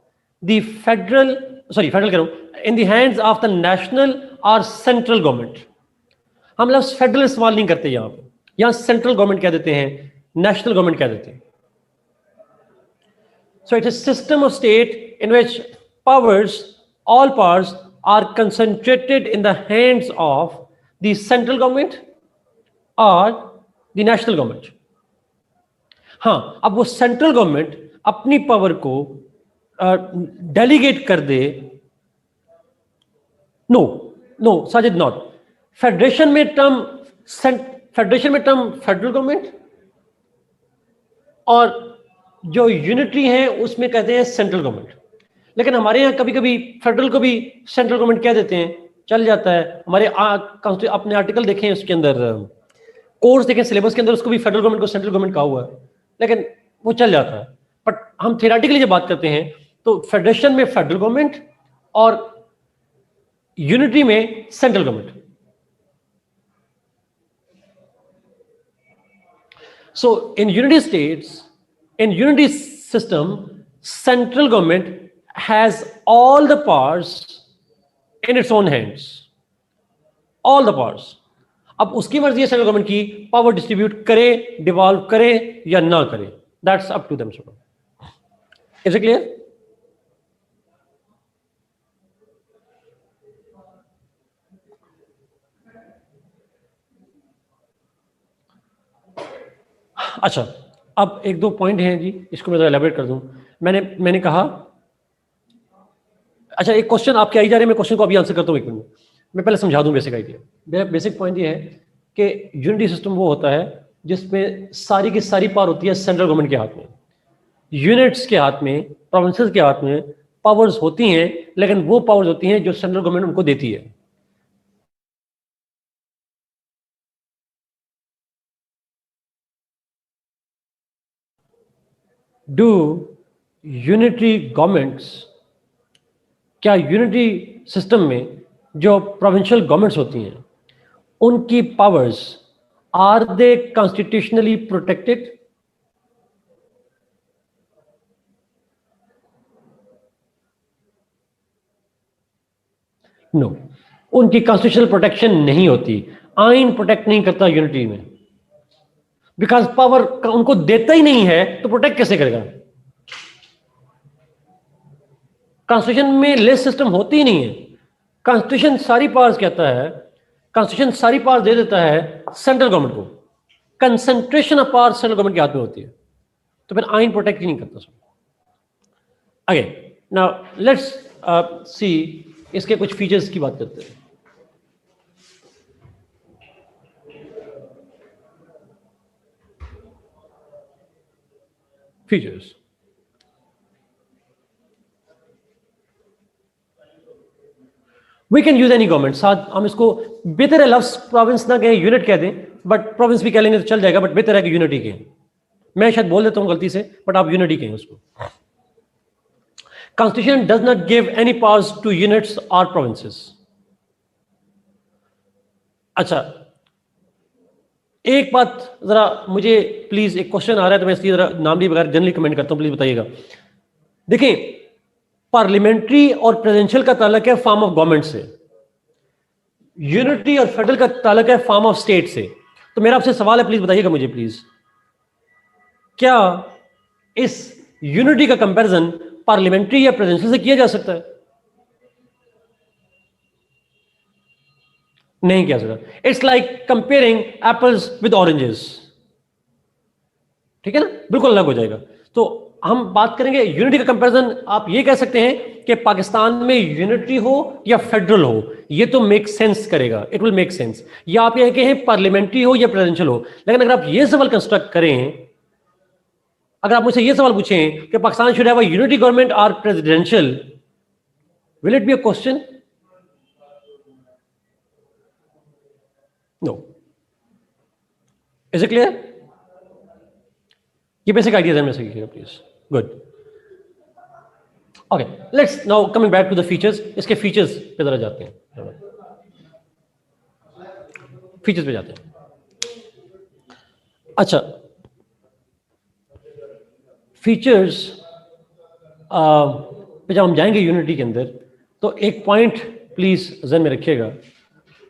the federal कह रहा हूं, in the hands of the national or central government. हम लफ्ज फेडरल इस्तेमाल नहीं करते यहां पे, यहां सेंट्रल गवर्नमेंट कह देते हैं, नेशनल गवर्नमेंट कह देते हैं. So it is a system of state in which powers, all powers are concentrated in the hands of the central government or the national government. हाँ, अब वो सेंट्रल गवर्नमेंट अपनी पावर को डेलीगेट कर दे. No Sajid, not. फेडरेशन में term federal government, और जो यूनिटरी है उसमें कहते हैं सेंट्रल गवर्नमेंट. लेकिन हमारे यहाँ कभी कभी फेडरल को भी सेंट्रल गवर्नमेंट कह देते हैं, चल जाता है. हमारे अपने आर्टिकल देखें, उसके अंदर कोर्स देखें, सिलेबस के अंदर उसको भी फेडरल गवर्नमेंट को सेंट्रल गवर्नमेंट कहा हुआ है, लेकिन वो चल जाता है. बट हम थियोरेटिकली जब बात करते हैं तो फेडरेशन में फेडरल गवर्नमेंट और यूनिटरी में central government. So in unity states, in unity system, central government has all the powers in its own hands. All the powers. अब उसकी मर्जी है सेंट्रल गवर्नमेंट की पावर डिस्ट्रीब्यूट करे, डिवॉल्व करे या ना करे. That's up to them. Is it clear? अच्छा, अब एक दो पॉइंट हैं जी, इसको मैं एलैबोरेट कर दूं. मैंने कहा, अच्छा एक क्वेश्चन आपके आई जा रहे हैं, मैं क्वेश्चन को अभी आंसर करता हूं, एक मिनट में. मैं पहले समझा दूं बेसिक आइडिया. मेरा बेसिक पॉइंट ये है कि यूनिटी सिस्टम वो होता है जिसमें सारी की सारी पावर होती है सेंट्रल गवर्नमेंट के हाथ में, यूनिट्स के हाथ में, प्रोविंसेस के हाथ में पावर्स होती हैं, लेकिन वो पावर्स होती हैं जो सेंट्रल गवर्नमेंट उनको देती है. डू यूनिटरी गवर्नमेंट्स, क्या यूनिटरी सिस्टम में जो प्रोविंशियल गवर्नमेंट्स होती हैं उनकी powers are they constitutionally protected? No, उनकी कॉन्स्टिट्यूशनल प्रोटेक्शन नहीं होती, आइन प्रोटेक्ट नहीं करता यूनिटी में, बिकॉज पावर उनको देता ही नहीं है तो प्रोटेक्ट कैसे करेगा? कॉन्स्टिट्यूशन में लिस्ट सिस्टम होती ही नहीं है। कॉन्स्टिट्यूशन सारी पावर्स कहता है, कॉन्स्टिट्यूशन सारी पावर्स दे देता है सेंट्रल गवर्नमेंट को, concentration of power central government के हाथ में होती है, तो फिर आइन प्रोटेक्ट ही नहीं करता सब। अगेन नाउ लेट्स सी, इसके कुछ फीचर्स की बात करते हैं। Features, we can use any government, साथ हम इसको बेहतर है लफ्ज प्रोविंस ना कहें, यूनिट कह दें, बट प्रोविंस भी कह लेंगे तो चल जाएगा, बट बेहतर है कि यूनिटी कहें। मैं शायद बोल देता हूं गलती से, बट आप यूनिटी कहें उसको। Constitution does not give any powers to units or provinces. अच्छा, एक बात जरा मुझे प्लीज, एक क्वेश्चन आ रहा है तो मैं इसलिए जरा नाम लिए बगैर जनरली कमेंट करता हूं, प्लीज बताइएगा। देखिए, पार्लियामेंट्री और प्रेसिडेंशियल का ताल्लुक है फॉर्म ऑफ गवर्नमेंट से, यूनिटी और फेडरल का ताल्लुक है फॉर्म ऑफ स्टेट से। तो मेरा आपसे सवाल है, प्लीज बताइएगा मुझे प्लीज, क्या इस यूनिटी का कंपैरिजन पार्लियामेंट्री या प्रेसिडेंशियल से किया जा सकता है? नहीं किया सकता। It's like comparing apples with oranges, ठीक है ना, बिल्कुल अलग हो जाएगा। तो हम बात करेंगे यूनिटी का कंपैरिजन, आप ये कह सकते हैं कि पाकिस्तान में यूनिटी हो या फेडरल हो, ये तो मेक सेंस करेगा, इट विल मेक सेंस। या आप ये कहें पार्लियामेंट्री हो या प्रेसिडेंशियल हो, लेकिन अगर आप ये सवाल कंस्ट्रक्ट करें, अगर आप मुझसे ये सवाल पूछें कि Pakistan should have a unity government और presidential, will it be a question? No. Is it clear? ये बेसिक आइडियाज है में से please. Good, okay, let's now coming back to the features. इसके फीचर्स पे जरा जाते हैं, फीचर्स पे जाते हैं। अच्छा, फीचर्स पे जब हम जाएंगे यूनिटी के अंदर, तो एक पॉइंट प्लीज जहन में रखिएगा।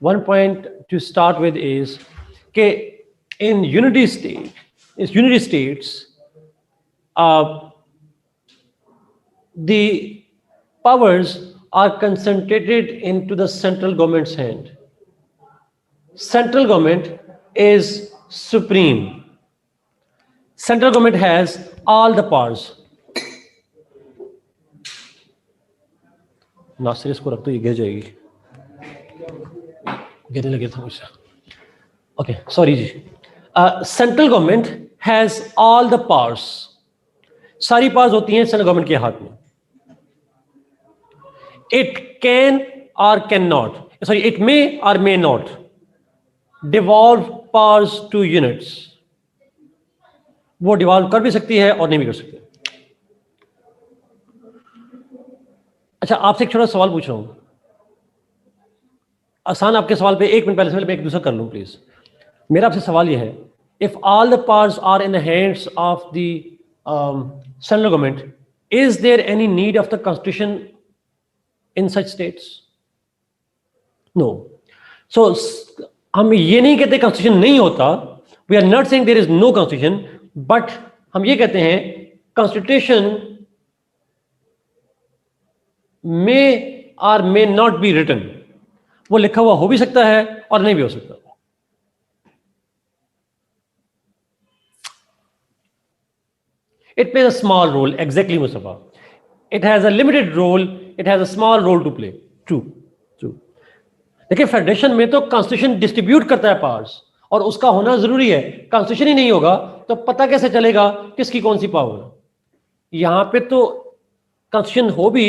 One point two start with is के इन यूनिटी स्टेट, इस unity states the powers are concentrated into the central government's hand. Central government is supreme. Central government has all the powers. Nasir इसको रख दो, ये गिर जाएगी, गिरने लगे था मुझसे। ओके, सॉरी जी। Central government has all the powers, सारी पावर्स होती हैं सेंट्रल गवर्नमेंट के हाथ में। It can or cannot, sorry, it may or may not devolve powers to units. वो डिवॉल्व कर भी सकती है और नहीं भी कर सकती। अच्छा, आपसे एक छोटा सवाल पूछ रहा हूं, आसान आपके सवाल पे 1 मिनट पहले से मैं एक दूसरा कर लूं प्लीज। मेरा आपसे सवाल यह है, if all the powers are in the hands of the central government, is there any need of the constitution in such states? No. So हम ये नहीं कहते कॉन्स्टिट्यूशन नहीं होता, we are not saying there is no constitution, but हम ये कहते हैं कॉन्स्टिट्यूशन मे और मे नॉट बी रिटन, वो लिखा हुआ हो भी सकता है और नहीं भी हो सकता। It plays a small role, exactly Mustafa. It has a limited role, it has a small role to play. True, true. देखिए, फेडरेशन में तो कॉन्स्टिट्यूशन डिस्ट्रीब्यूट करता है पावर्स, और उसका होना जरूरी है। कॉन्स्टिट्यूशन ही नहीं होगा तो पता कैसे चलेगा किसकी कौन सी पावर है? यहां पे तो कॉन्स्टिट्यूशन हो भी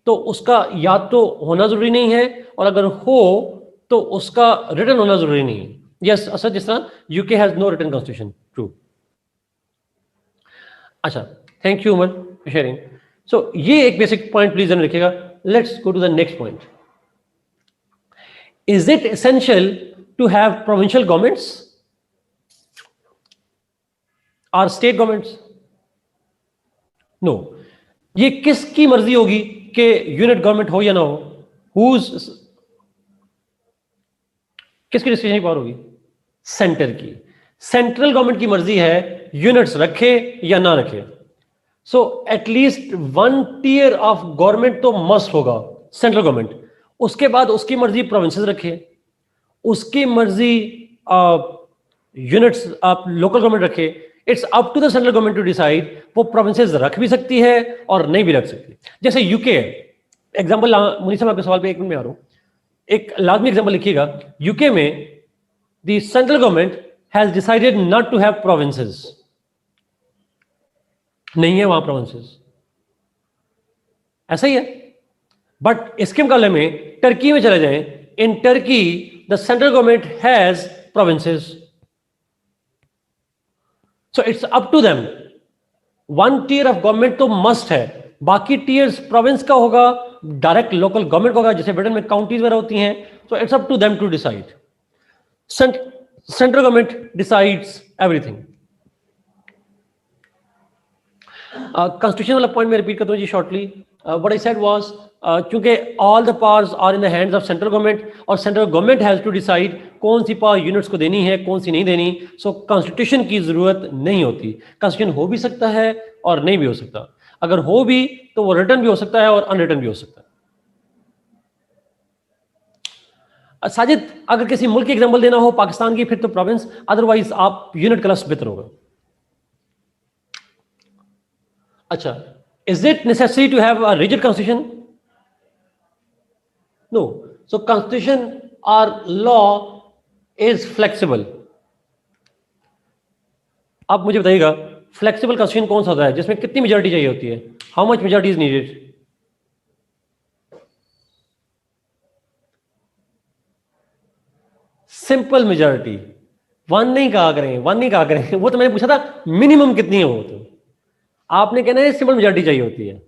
तो उसका या तो होना जरूरी नहीं है, और अगर हो तो उसका रिटन होना जरूरी नहीं है। यस, अच्छा, जिस तरह UK has no written constitution. True. अच्छा, thank you Umar for sharing. So ये एक बेसिक पॉइंट प्लीज ध्यान रखिएगा। Let's go to the next point. Is it essential to have provincial governments और स्टेट गवर्नमेंट्स? नो। ये किसकी मर्जी होगी कि यूनिट गवर्नमेंट हो या ना हो? किसकी डिसीजन पावर होगी? सेंटर की। सेंट्रल गवर्नमेंट की मर्जी है यूनिट्स रखे या ना रखे। So at least one tier of government तो मस्ट होगा, सेंट्रल गवर्नमेंट। उसके बाद उसकी मर्जी प्रोविंसेस रखे, उसकी मर्जी यूनिट्स आप लोकल गवर्नमेंट रखे। It's up to the central government to decide. वो प्रोविंसेस रख भी सकती है और नहीं भी रख सकती। जैसे यूके है, एग्जाम्पल मुनीसा मैं आपके सवाल पे 1 मिनट में आ रहा हूं। एक लाजमी एग्जाम्पल लिखिएगा। यूके में the central government has decided not to have provinces. नहीं है वहां प्रोविंसेस, ऐसा ही है। बट इसके मुकाबले में टर्की में चले जाएं, in Turkey the central government has provinces. So it's up to them. One tier of government तो मस्ट है, बाकी टीयर्स प्रोविंस का होगा, डायरेक्ट लोकल गवर्नमेंट का होगा, जैसे ब्रिटेन में काउंटीज वगैरह होती हैं। So it's up to them to decide. Central government decides everything. Constitution वाला पॉइंट मैं रिपीट करता हूं जी shortly. What I said was, क्योंकि all the powers are in the hands of central government और central government has to decide कौन सी power units को देनी है, कौन सी नहीं देनी। सो कॉन्स्टिट्यूशन की जरूरत नहीं होती। कॉन्स्टिट्यूशन हो भी सकता है और नहीं भी हो सकता। अगर हो भी तो वो रिटर्न भी हो सकता है और अनरिटर्न भी हो सकता है। साजिद, अगर किसी मुल्क की एग्जांपल देना हो पाकिस्तान की, फिर तो प्रोविंस, अदरवाइज आप यूनिट क्लस्टर बेहतर होगा। अच्छा, is it necessary to have a rigid constitution? No. So constitution or law is flexible. आप मुझे बताइएगा फ्लेक्सिबल कॉन्स्टिट्यूशन कौन सा होता है जिसमें कितनी मेजॉरिटी चाहिए होती है? How much majority is needed? Simple majority. One नहीं कहा करें, वन नहीं कहा करें। वो तो मैंने पूछा था मिनिमम कितनी है, वो तो आपने कहना है सिंपल मेजॉरिटी चाहिए होती है।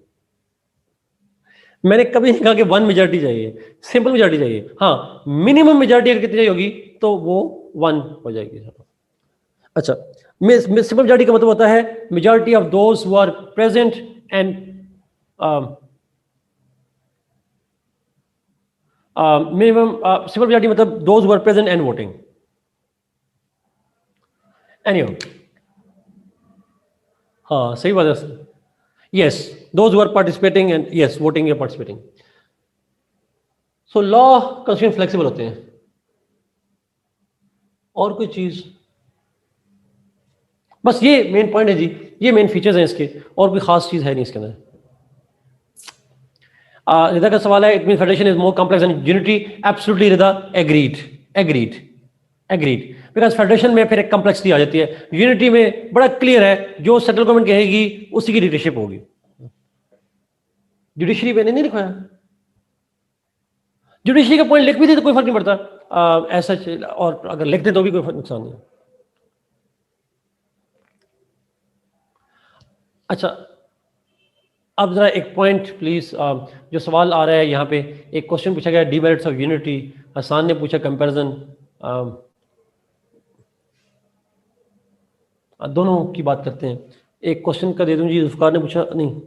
मैंने कभी नहीं कहा कि वन मेजॉरिटी चाहिए, सिंपल मेजॉरिटी चाहिए। हाँ, मिनिमम मेजॉरिटी अगर कितनी चाहिए होगी तो वो 1 हो जाएगी। अच्छा, सिंपल मेजॉरिटी का मतलब होता है majority of those who are present and minimum simple majority मतलब those who are present and voting. Anyway, हाँ सही बात है। Yes, those who are participating and yes, voting या participating. So law constitution flexible होते हैं। और कोई चीज, बस ये मेन पॉइंट है जी, ये मेन फीचर्स हैं इसके, और कोई खास चीज है नहीं इसके अंदर। रिदा का सवाल है, it mean federation is more complex and unity. Absolutely Rida, agreed agreed agreed. Because federation में फिर एक कॉम्प्लेक्सिटी आ जाती है। यूनिटी में बड़ा क्लियर है, जो सेंट्रल गवर्नमेंट कहेगी उसी की लीडरशिप होगी। जुडिशरी मैंने नहीं लिखवाया, जुडिशरी का पॉइंट लिख भी दे तो कोई फर्क नहीं पड़ता ऐसा, और अगर लिख दे तो भी कोई नुकसान नहीं। अच्छा, अब जरा एक पॉइंट प्लीज, जो सवाल आ रहा है यहाँ पे, एक क्वेश्चन पूछा गया डिमेरिट्स ऑफ यूनिटी। हसान ने पूछा कंपैरिजन, दोनों की बात करते हैं। एक क्वेश्चन का दे दूं जी, जुल्फकार ने पूछा नहीं,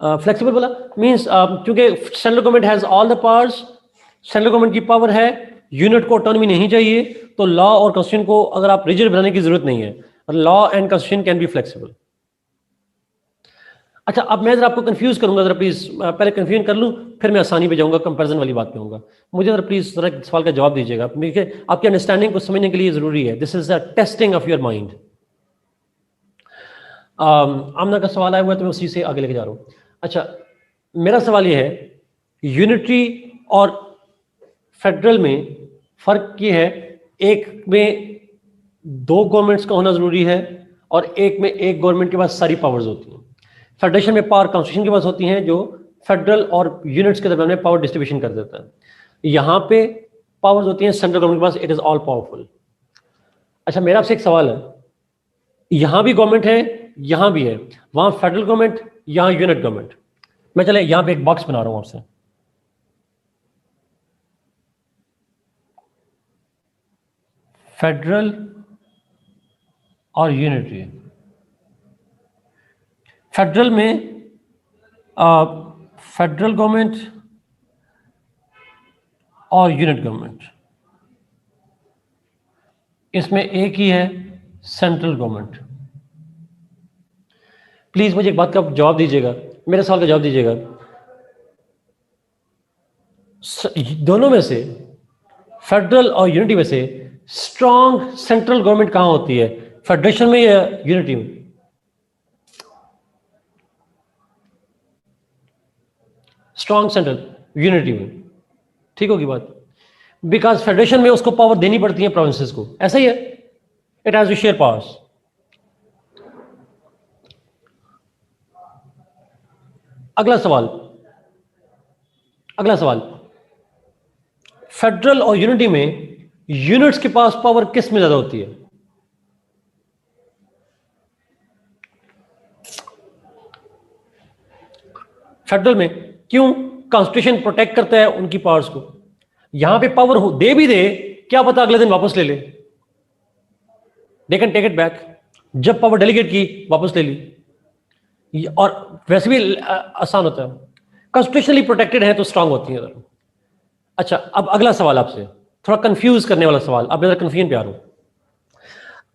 फ्लेक्सिबल बोला मींस क्योंकि central government has all the powers, central government की पावर है, यूनिट को ऑटोनॉमी नहीं चाहिए, तो लॉ और कॉन्स्टिट्यूशन को अगर आप रिजिड बनाने की जरूरत नहीं है। Law and constitution can be flexible. अच्छा, अब मैं जरा आपको कंफ्यूज करूंगा, जरा प्लीज पहले कंफ्यूजन कर लूं, फिर मैं आसानी पे जाऊंगा, कंपैरिजन वाली बात पे आऊंगा। मुझे जरा प्लीज जरा सवाल का जवाब दीजिएगा, देखिए आपकी अंडरस्टैंडिंग को समझने के लिए जरूरी है। This is a testing of your mind. Amna का सवाल आया हुआ है तो मैं उसी से आगे लेके जा रहा हूँ। अच्छा, मेरा सवाल ये है, यूनिटी और फेडरल में फर्क ये है, एक में 2 गवर्नमेंट्स का होना जरूरी है और एक में एक गवर्नमेंट के पास सारी पावर्स होती हैं। फेडरेशन में पावर कॉन्स्टिट्यूशन के पास होती हैं, जो फेडरल और यूनिट्स के दरमियान में पावर डिस्ट्रीब्यूशन कर देता है। यहाँ पे पावर्स होती हैं सेंट्रल गवर्नमेंट के पास, इट इज ऑल पावरफुल। अच्छा, मेरा आपसे एक सवाल है, यहाँ भी गवर्नमेंट है, यहां भी है, वहां फेडरल गवर्नमेंट, यहां यूनिट गवर्नमेंट। मैं चले यहां पे एक बॉक्स बना रहा हूं आपसे। फेडरल और यूनिटरी। फेडरल में फेडरल गवर्नमेंट और यूनिट गवर्नमेंट, इसमें एक ही है सेंट्रल गवर्नमेंट। प्लीज मुझे एक बात का जवाब दीजिएगा, मेरे सवाल का जवाब दीजिएगा। दोनों में से, फेडरल और यूनिटी में से स्ट्रांग सेंट्रल गवर्नमेंट कहां होती है, फेडरेशन में या यूनिटी में? स्ट्रांग सेंट्रल, यूनिटी में। ठीक होगी बात? बिकॉज फेडरेशन में उसको पावर देनी पड़ती है प्रोविंसेस को, ऐसा ही है, it has to share powers. अगला सवाल, अगला सवाल, फेडरल और यूनिटी में यूनिट्स के पास पावर किस में ज्यादा होती है? फेडरल में। क्यों? कॉन्स्टिट्यूशन प्रोटेक्ट करता है उनकी पावर्स को। यहां पे पावर दे भी दे, क्या पता अगले दिन वापस ले ले, they can take it back. जब पावर डेलीगेट की, वापस ले ली, और वैसे भी आसान होता है, कॉन्स्टिट्यूशनली प्रोटेक्टेड है तो स्ट्रांग होती है। अच्छा, अब अगला सवाल आपसे, थोड़ा कंफ्यूज करने वाला सवाल, अब जरा कंफ्यूजन पे आ रहा हूं।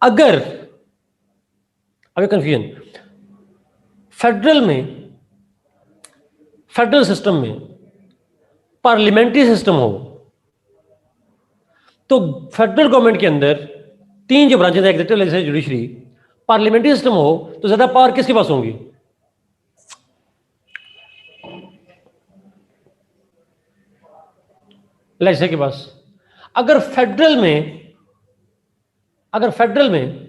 अगर कंफ्यूजन, फेडरल में, फेडरल सिस्टम में पार्लियामेंट्री सिस्टम हो तो फेडरल गवर्नमेंट के अंदर तीन जो ब्रांचेस है, executive, legislative, judiciary, parliamentary system हो तो ज्यादा पावर किसके पास होंगी? लेजिस्लेटिव के पास। अगर फेडरल में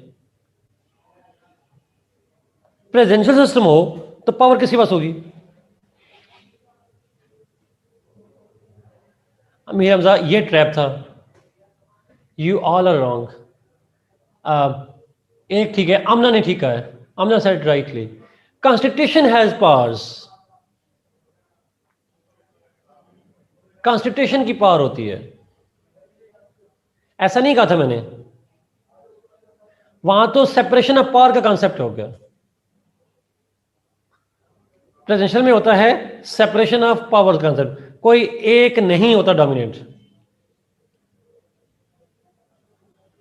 प्रेसिडेंशियल सिस्टम हो तो पावर किसके पास होगी? मीर हमजा, ये ट्रैप था। You all are wrong. एक ठीक है, आमना ने ठीक कहा है, Amna said rightly, constitution has powers, constitution की पावर होती है, ऐसा नहीं कहा था मैंने। वहां तो सेपरेशन ऑफ पावर का कॉन्सेप्ट हो गया। प्रेसिडेंशियल में होता है सेपरेशन ऑफ पावर कॉन्सेप्ट, कोई एक नहीं होता डोमिनेंट।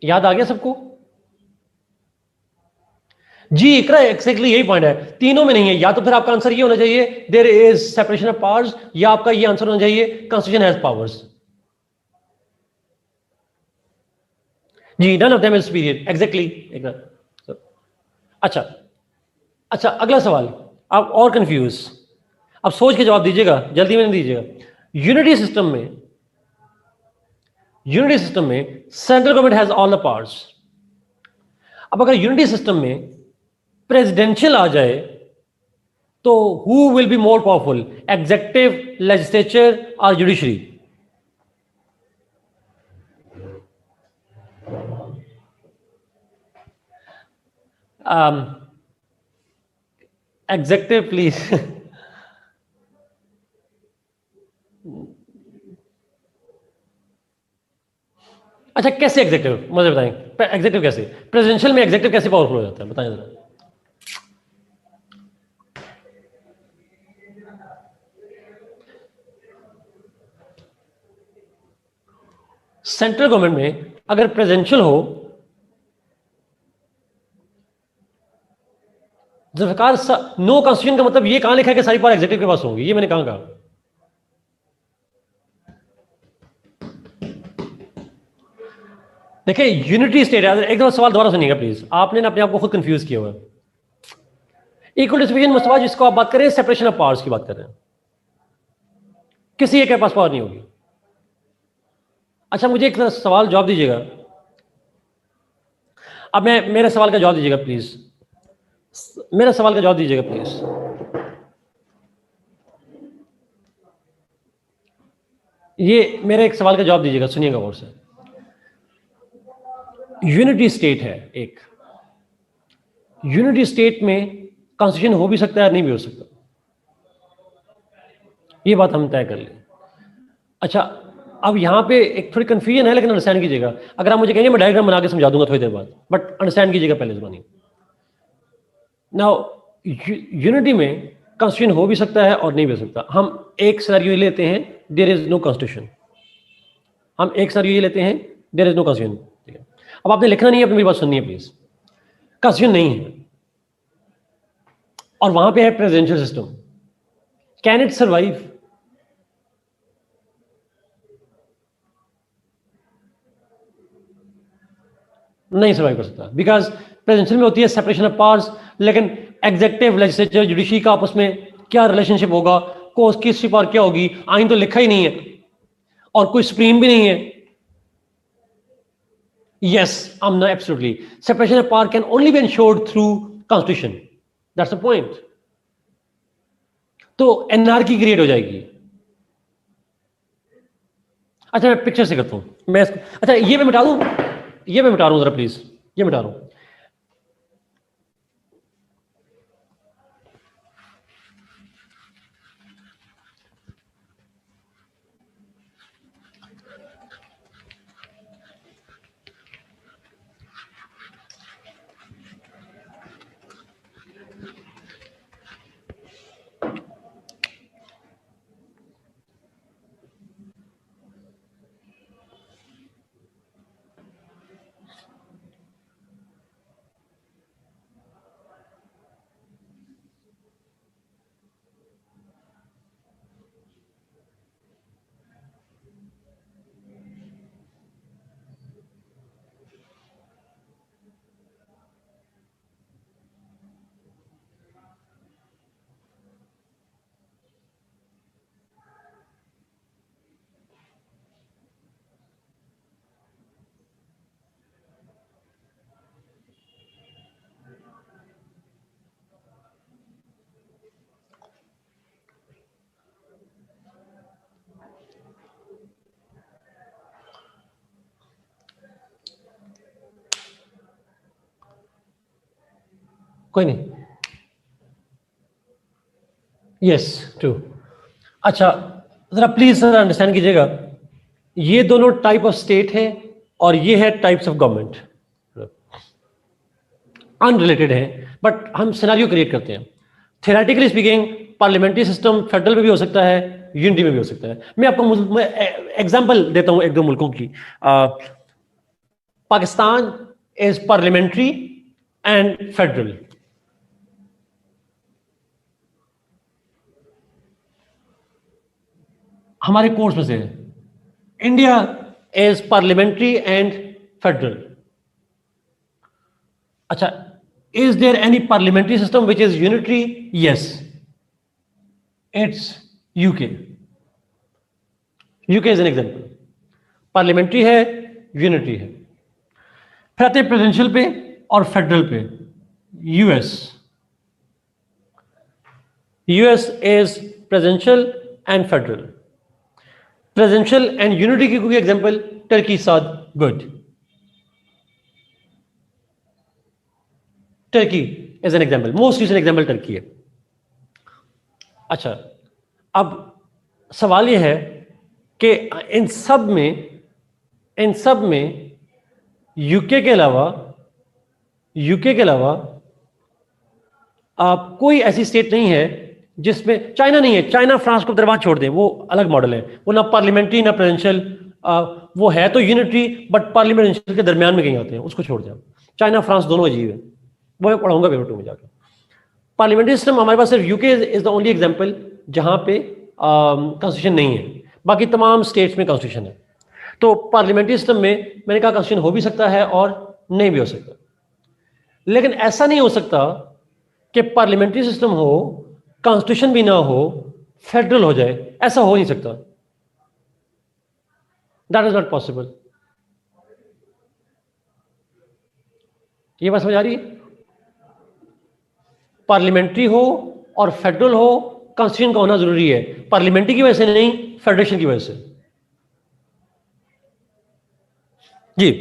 याद आ गया सबको? जी इकरा, एक्जैक्टली यही पॉइंट है, तीनों में नहीं है। या तो फिर आपका आंसर ये होना चाहिए there is separation of powers, या आपका ये आंसर होना चाहिए कॉन्स्टिट्यूशन हैज पावर्स। जी, none of them is superior, exactly. अच्छा, अच्छा, अगला सवाल, आप और कंफ्यूज, अब सोच के जवाब दीजिएगा, जल्दी में नहीं दीजिएगा। यूनिटी सिस्टम में, यूनिटी सिस्टम में central government has all the powers. अब अगर यूनिटी सिस्टम में प्रेसिडेंशियल आ जाए तो who will be more powerful, executive, legislature और जुडिशरी? Executive please. अच्छा, कैसे एग्जीक्यूटिव, मुझे बताएं, एग्जीक्यूटिव कैसे, प्रेसिडेंशियल में एग्जीक्यूटिव कैसे पावरफुल हो जाता है, बताएं जरा। सेंट्रल गवर्नमेंट में अगर प्रेसिडेंशियल हो, सरकार, नो कॉन्स्टिट्यूशन का मतलब ये कहां लिखा है कि सारी पावर एग्जीक्यूटिव के पास होंगी? ये मैंने कहां कहा? देखिए, यूनिटी स्टेट है, एक दफा सवाल दोबारा सुनिएगा प्लीज, आपने ना अपने आप को खुद कंफ्यूज किया हुआ है। इक्वल डिस्ट्रीब्यूशन मुस्तफा जिसको आप बात कर रहे हैं, सेपरेशन ऑफ पावर्स की बात कर रहे हैं, किसी एक के पास पावर नहीं होगी। अच्छा, मुझे एक सवाल जवाब दीजिएगा, अब मैं मेरे सवाल का जवाब दीजिएगा प्लीज, मेरा सवाल का जवाब दीजिएगा प्लीज। ये मेरे एक सवाल का जवाब दीजिएगा, सुनिएगा गौर से। यूनिटी स्टेट है एक, यूनिटी स्टेट में कॉन्स्टिट्यूशन हो भी सकता है, नहीं भी हो सकता, ये बात हम तय कर लें। अच्छा, अब यहाँ पे एक थोड़ी कंफ्यूजन है, लेकिन अंडरस्टैंड कीजिएगा। अगर आप मुझे कहेंगे मैं डायग्राम बना के समझा दूंगा थोड़ी देर बाद, बट अंडरस्टैंड कीजिएगा पहले ज़बानी। नाउ यूनिटी में कॉन्स्टिट्यूशन हो भी सकता है और नहीं भी हो सकता। हम एक सिनेरियो लेते हैं, देयर इज नो कॉन्स्टिट्यूशन। हम एक सिनेरियो ये लेते हैं, देयर इज नो कॉन्स्टिट्यूशन, ठीक है। अब आपने लिखना नहीं है, अपनी मेरी बात सुननी है प्लीज। कॉन्स्टिट्यूशन नहीं है और वहां पे है presidential system, can it survive? नहीं सर्वाइव कर सकता, बिकॉज प्रेसिडेंशियल में होती है सेपरेशन ऑफ पावर्स, लेकिन एग्जेक्टिव, लेजिस्लेचर, जुडिशरी का आपस में क्या रिलेशनशिप होगा, कोर्स किसकी पावर क्या होगी, आइन तो लिखा ही नहीं है और कोई सुप्रीम भी नहीं है। Yes, Amna, absolutely. Separation of power can only be ensured through constitution. That's the point. तो एनआरकी क्रिएट हो जाएगी। अच्छा, मैं पिक्चर से करता हूं मैं इसको। अच्छा, ये मैं मिटा दूं, ये मैं मिटा रहा हूं जरा प्लीज, ये मिटा रहा हूं। कोई नहीं, यस ट्रू। अच्छा, जरा प्लीज सर अंडरस्टैंड कीजिएगा, ये दोनों टाइप ऑफ स्टेट है और ये है टाइप्स ऑफ गवर्नमेंट, अनरिलेटेड है, बट हम सिनेरियो क्रिएट करते हैं। Theoretically speaking parliamentary system federal में भी हो सकता है, यूनिटी में भी हो सकता है। मैं आपको एग्जांपल देता हूं एक दो मुल्कों की। Pakistan is parliamentary and federal. हमारे कोर्स में से है। India is parliamentary and federal. अच्छा, is there any parliamentary system which is unitary? Yes, it's UK. UK is an example. Parliamentary है, यूनिटरी है। फिर आते हैं प्रेसिडेंशियल पे और फेडरल पे। US, US is presidential and federal. Presidential and unity की कोई एग्जांपल, टर्की साथ, good. Turkey is an example, most recent example Turkey है। अच्छा, अब सवाल यह है कि इन सब में यूके के अलावा आप कोई ऐसी स्टेट नहीं है जिसमें, चाइना नहीं है, चाइना फ्रांस को दरबार छोड़ दें, वो अलग मॉडल है, वो ना पार्लियामेंट्री ना प्रेसिडेंशियल, वो है तो यूनिटरी बट पार्लियामेंट्री के दरमियान में कहीं आते हैं, उसको छोड़ दें। चाइना फ्रांस दोनों अजीब है, वो मैं पढ़ाऊंगा पेपर 2 में जाकर। पार्लियामेंट्री सिस्टम हमारे पास सिर्फ UK is the only example जहां पे कॉन्स्टिट्यूशन नहीं है, बाकी तमाम स्टेट्स में कॉन्स्टिट्यूशन है। तो पार्लियामेंट्री सिस्टम में मैंने कहा कॉन्स्टिट्यूशन हो भी सकता है और नहीं भी हो सकता, लेकिन ऐसा नहीं हो सकता कि पार्लियामेंट्री सिस्टम हो, कॉन्स्टिट्यूशन भी ना हो, फेडरल हो जाए, ऐसा हो नहीं सकता। That is not possible. ये बात समझ आ रही है? पार्लियामेंट्री हो और फेडरल हो, कॉन्स्टिट्यूशन का होना जरूरी है, पार्लियामेंट्री की वजह से नहीं, फेडरेशन की वजह से। जी,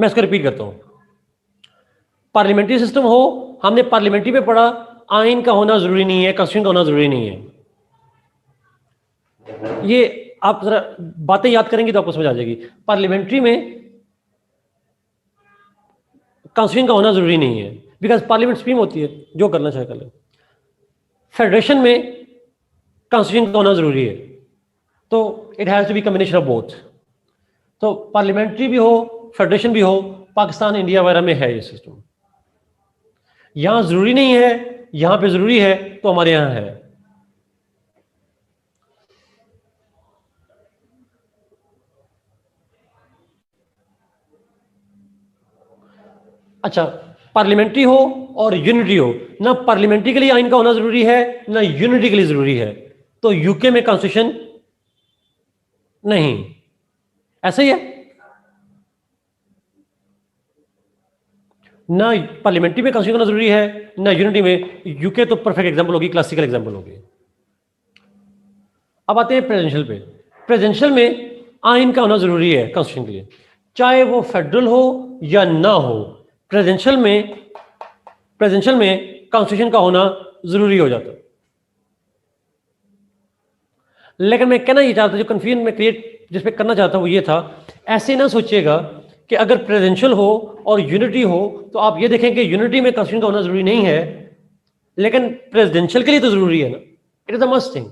मैं इसको रिपीट करता हूं। पार्लियामेंट्री सिस्टम हो, हमने पार्लियामेंट्री में पढ़ा, आइन का होना जरूरी नहीं है, कॉन्स्टिट्यूशन का होना जरूरी नहीं है। ये आप जरा बातें याद करेंगे तो आपको समझ आ जाएगी। पार्लियामेंट्री में कॉन्स्टिट्यूशन का होना जरूरी नहीं है, बिकॉज पार्लियामेंट सुप्रीम होती है, जो करना चाहे कर ले। फेडरेशन में कॉन्स्टिट्यूशन का होना जरूरी है, तो it has to be combination of both. तो पार्लियामेंट्री भी हो, फेडरेशन भी हो, पाकिस्तान इंडिया वगैरह में है ये सिस्टम। यहां जरूरी नहीं है, यहां पे जरूरी है, तो हमारे यहां है। अच्छा, पार्लियामेंट्री हो और यूनिटी हो, ना पार्लियामेंट्री के लिए आइन का होना जरूरी है, ना यूनिटी के लिए जरूरी है। तो यूके में कॉन्स्टिट्यूशन नहीं, ऐसा ही है। ना पार्लियामेंट्री में कॉन्स्टिट्यूशन होना जरूरी है, ना यूनिटी में। यूके तो परफेक्ट एग्जांपल होगी, क्लासिकल एग्जांपल होगी। अब आते हैं प्रेसिडेंशियल पे। प्रेसिडेंशियल में आइन का होना जरूरी है कॉन्स्टिट्यूशन के लिए, चाहे वो फेडरल हो या ना हो। प्रेसिडेंशियल में कॉन्स्टिट्यूशन का होना जरूरी हो जाता है। लेकिन मैं कहना ये चाहता, जो कंफ्यूजन में क्रिएट जिस पे करना चाहता हूं वो ये था, ऐसे ना सोचिएगा कि अगर प्रेसिडेंशियल हो और यूनिटी हो तो आप ये देखें कि यूनिटी में कॉन्स्टिट्यूशन का होना जरूरी नहीं है, लेकिन प्रेसिडेंशियल के लिए तो जरूरी है ना, it is a must thing.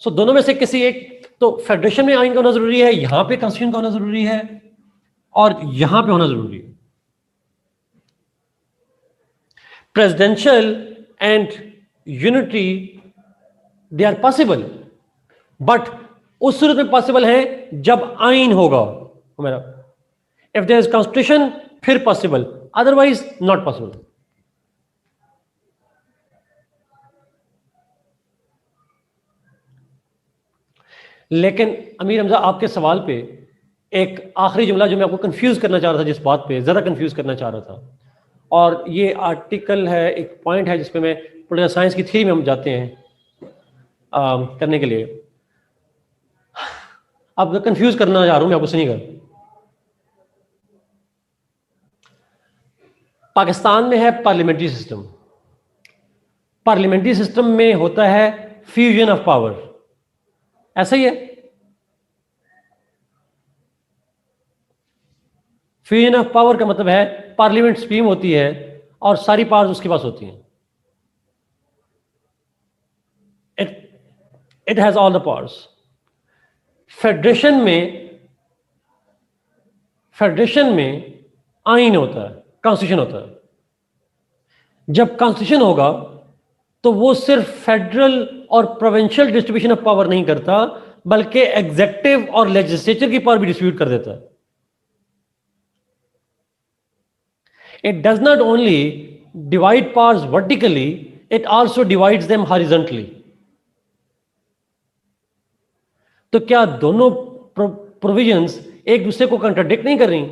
So दोनों में से किसी एक, तो फेडरेशन में आइन का होना जरूरी है, यहां पे कॉन्स्टिट्यूशन का होना जरूरी है, और यहां पे होना जरूरी है। Presidential and unity they are possible, but उस सूरत में पॉसिबल है जब आइन होगा हमारा। इफ देयर इज कॉन्स्टिट्यूशन फिर पॉसिबल, अदरवाइज नॉट पॉसिबल। लेकिन अमीर हमजा, आपके सवाल पे एक आखिरी जुमला जो मैं आपको कंफ्यूज करना चाह रहा था, जिस बात पे ज़रा कंफ्यूज करना चाह रहा था, और ये आर्टिकल है, एक पॉइंट है जिसपे मैं पॉलिटिकल साइंस की थ्योरी में हम जाते हैं करने के लिए। अब कंफ्यूज करना चाह रहा हूं मैं आपको, सुनिएगा। पाकिस्तान में है पार्लियामेंट्री सिस्टम। पार्लियामेंट्री सिस्टम में होता है फ्यूजन ऑफ पावर, ऐसा ही है। फ्यूजन ऑफ पावर का मतलब है पार्लियामेंट सुप्रीम होती है और सारी पावर्स उसके पास होती हैं। It has all the powers. Federation में आइन होता है, कॉन्स्टिट्यूशन होता है। जब कॉन्स्टिट्यूशन होगा तो वो सिर्फ फेडरल और प्रोविंशियल डिस्ट्रीब्यूशन ऑफ पावर नहीं करता, बल्कि एग्जेक्टिव और लेजिस्लेचर की पावर भी डिस्ट्रीब्यूट कर देता है। It does not only divide powers vertically, it also divides them horizontally. तो क्या दोनों प्रोविजंस एक दूसरे को कंट्राडिक्ट नहीं कर रही?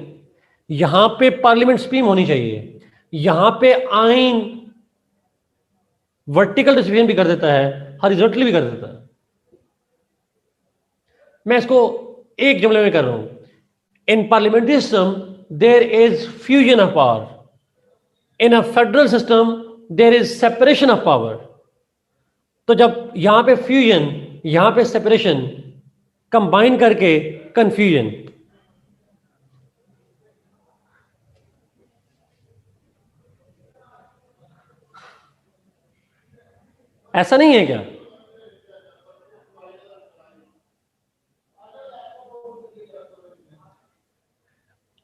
यहां पे पार्लियामेंट सुप्रीम होनी चाहिए, यहां पे आइन वर्टिकल डिस्ट्रीब्यूशन भी कर देता है, हॉरिजॉन्टली भी कर देता है। मैं इसको एक जुमले में कर रहा हूं। In parliamentary system there is fusion of power, in a federal system there is separation of power. तो जब यहां पे फ्यूजन, यहां पे सेपरेशन, कंबाइन करके कंफ्यूजन। ऐसा नहीं है क्या?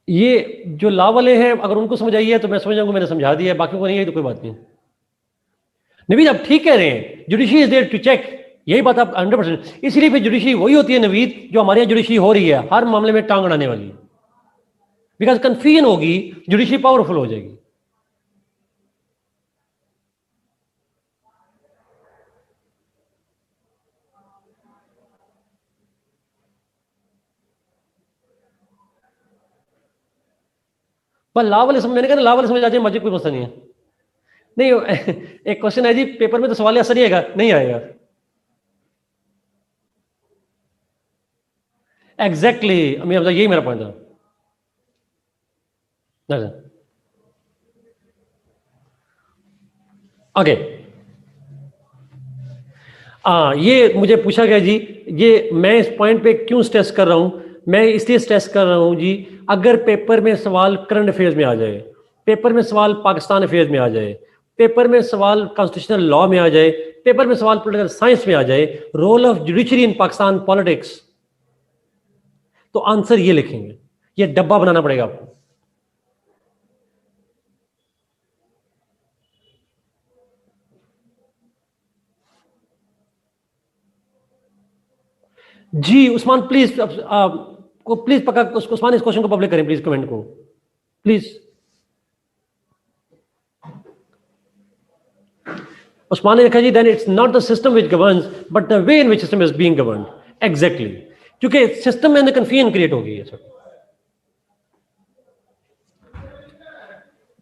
ये जो लॉ वाले हैं, अगर उनको समझ आई है तो मैं समझ जाऊंगा मैंने समझा दिया है, बाकी को नहीं आई तो कोई बात नहीं। नवीद आप ठीक कह रहे हैं, judiciary is there to check, यही बात आप 100%। इसलिए फिर जुडिशरी वही होती है नवीद, जो हमारे यहाँ जुडिशरी हो रही है, हर मामले में टांग अड़ाने वाली। बिकॉज कंफ्यूजन होगी, जुडिशरी पावरफुल हो जाएगी। पर लॉ वाले समझ, मैंने कहा लॉ वाले समझ आ जाए, मुझे कोई मसला नहीं है। नहीं एक क्वेश्चन है जी, पेपर में तो सवाल ऐसा नहीं आएगा, नहीं आएगा। एग्जैक्टली यही मेरा पॉइंट था। ओके, ये मुझे पूछा गया जी, ये मैं इस पॉइंट पे क्यों स्ट्रेस कर रहा हूं? मैं इसलिए स्ट्रेस कर रहा हूं जी, अगर पेपर में सवाल करंट अफेयर्स में आ जाए, पेपर में सवाल पाकिस्तान अफेयर्स में आ जाए, पेपर में सवाल कॉन्स्टिट्यूशनल लॉ में आ जाए, पेपर में सवाल पॉलिटिकल साइंस में आ जाए, role of judiciary in Pakistan politics, तो आंसर ये लिखेंगे। ये डब्बा बनाना पड़ेगा आपको। जी उस्मान प्लीज, को प्लीज पक्का उस्मान इस क्वेश्चन को पब्लिक करें प्लीज, कमेंट को प्लीज। उस्मान ने लिखा जी, then it's not the system which governs but the way in which system is being governed. Exactly, क्योंकि सिस्टम में कंफ्यूजन क्रिएट हो गई है सर।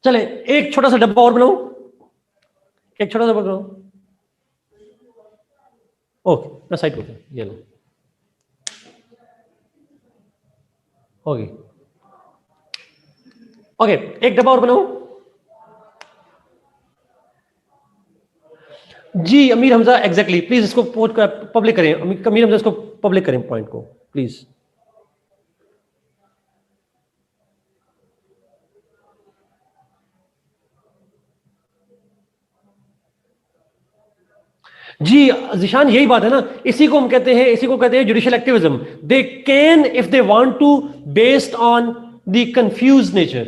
चले एक छोटा सा डब्बा और बनाऊं, एक छोटा सा बनाऊं। ओके, मैं साइड करता हूं, ये लो ओके। ओके, एक डब्बा और बनाऊं जी। अमीर हमजा, एग्जैक्टली प्लीज इसको पब्लिक करें। अमीर हमजा इसको पब्लिक करें पॉइंट को प्लीज। जी जिशान, यही बात है ना, इसी को हम कहते हैं, इसी को कहते हैं judicial activism. They can if they want to, based on the confuse nature.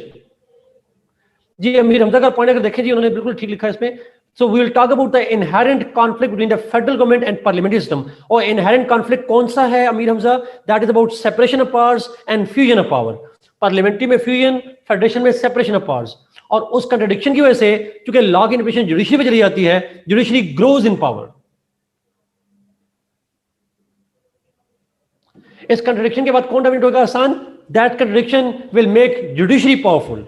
जी अमीर हमजा का पॉइंट अगर देखें जी, उन्होंने बिल्कुल ठीक लिखा है इसमें। So we will talk about the inherent conflict between the federal government and parliamentary system. और इनहेरेंट कॉन्फ्लिक्ट कौन सा है Amir Hamza? That is about separation of powers and fusion of power. Parliamentary में फ्यूजन, फेडरेशन में सेपरेशन ऑफ पावर्स। और उस contradiction की वजह से, क्योंकि लॉ की इंटरप्रिटेशन जुडिशरी में चली जाती है, जुडिशरी ग्रोज इन पावर। इस कंट्रडिक्शन के बाद कौन डोमिनेट होगा? आसान। That contradiction will make judiciary powerful.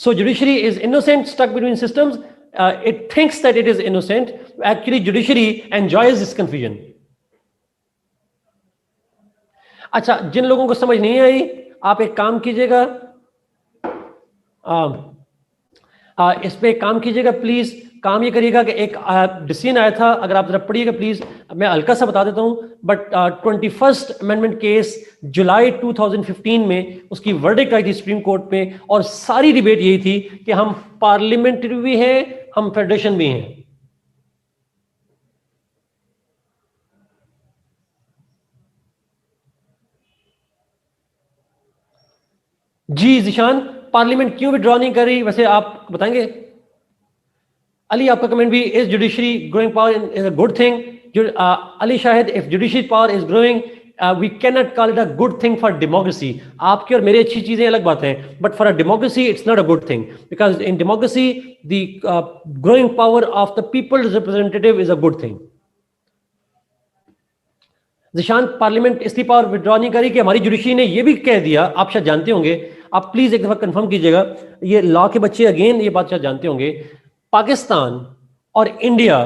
So judiciary is innocent, stuck between systems. It thinks that it is innocent. Actually, judiciary enjoys this confusion. अच्छा, जिन लोगों को समझ नहीं आई, आप एक काम कीजिएगा, इस पे काम कीजिएगा प्लीज। काम ये करिएगा कि एक डिसीजन आया था, अगर आप जरा पढ़िएगा प्लीज, मैं हल्का सा बता देता हूं। बट 21st अमेंडमेंट केस जुलाई 2015 में उसकी वर्डिक्ट आई थी सुप्रीम कोर्ट में, और सारी डिबेट यही थी कि हम पार्लियामेंट्री भी हैं, हम फेडरेशन भी हैं। जी जिशान, पार्लियामेंट क्यों विड्रॉ नहीं कर रही, वैसे आप बताएंगे? अली, आपका कमेंट भी, is judiciary growing power is a good thing? Ali Shahid, if judiciary power is growing we can not call it a good thing for democracy. आपकी और मेरी अच्छी चीजें अलग बात है, but for a democracy it's not a good thing, because in democracy the growing power of the people's representative is a good thing. Zeeshan, parliament इसलिए power withdraw नहीं करी कि हमारी जुडिशरी ने यह भी कह दिया, आप शायद जानते होंगे, आप प्लीज एक दफा कंफर्म कीजिएगा, ये लॉ के बच्चे अगेन ये बात शायद जानते होंगे, पाकिस्तान और इंडिया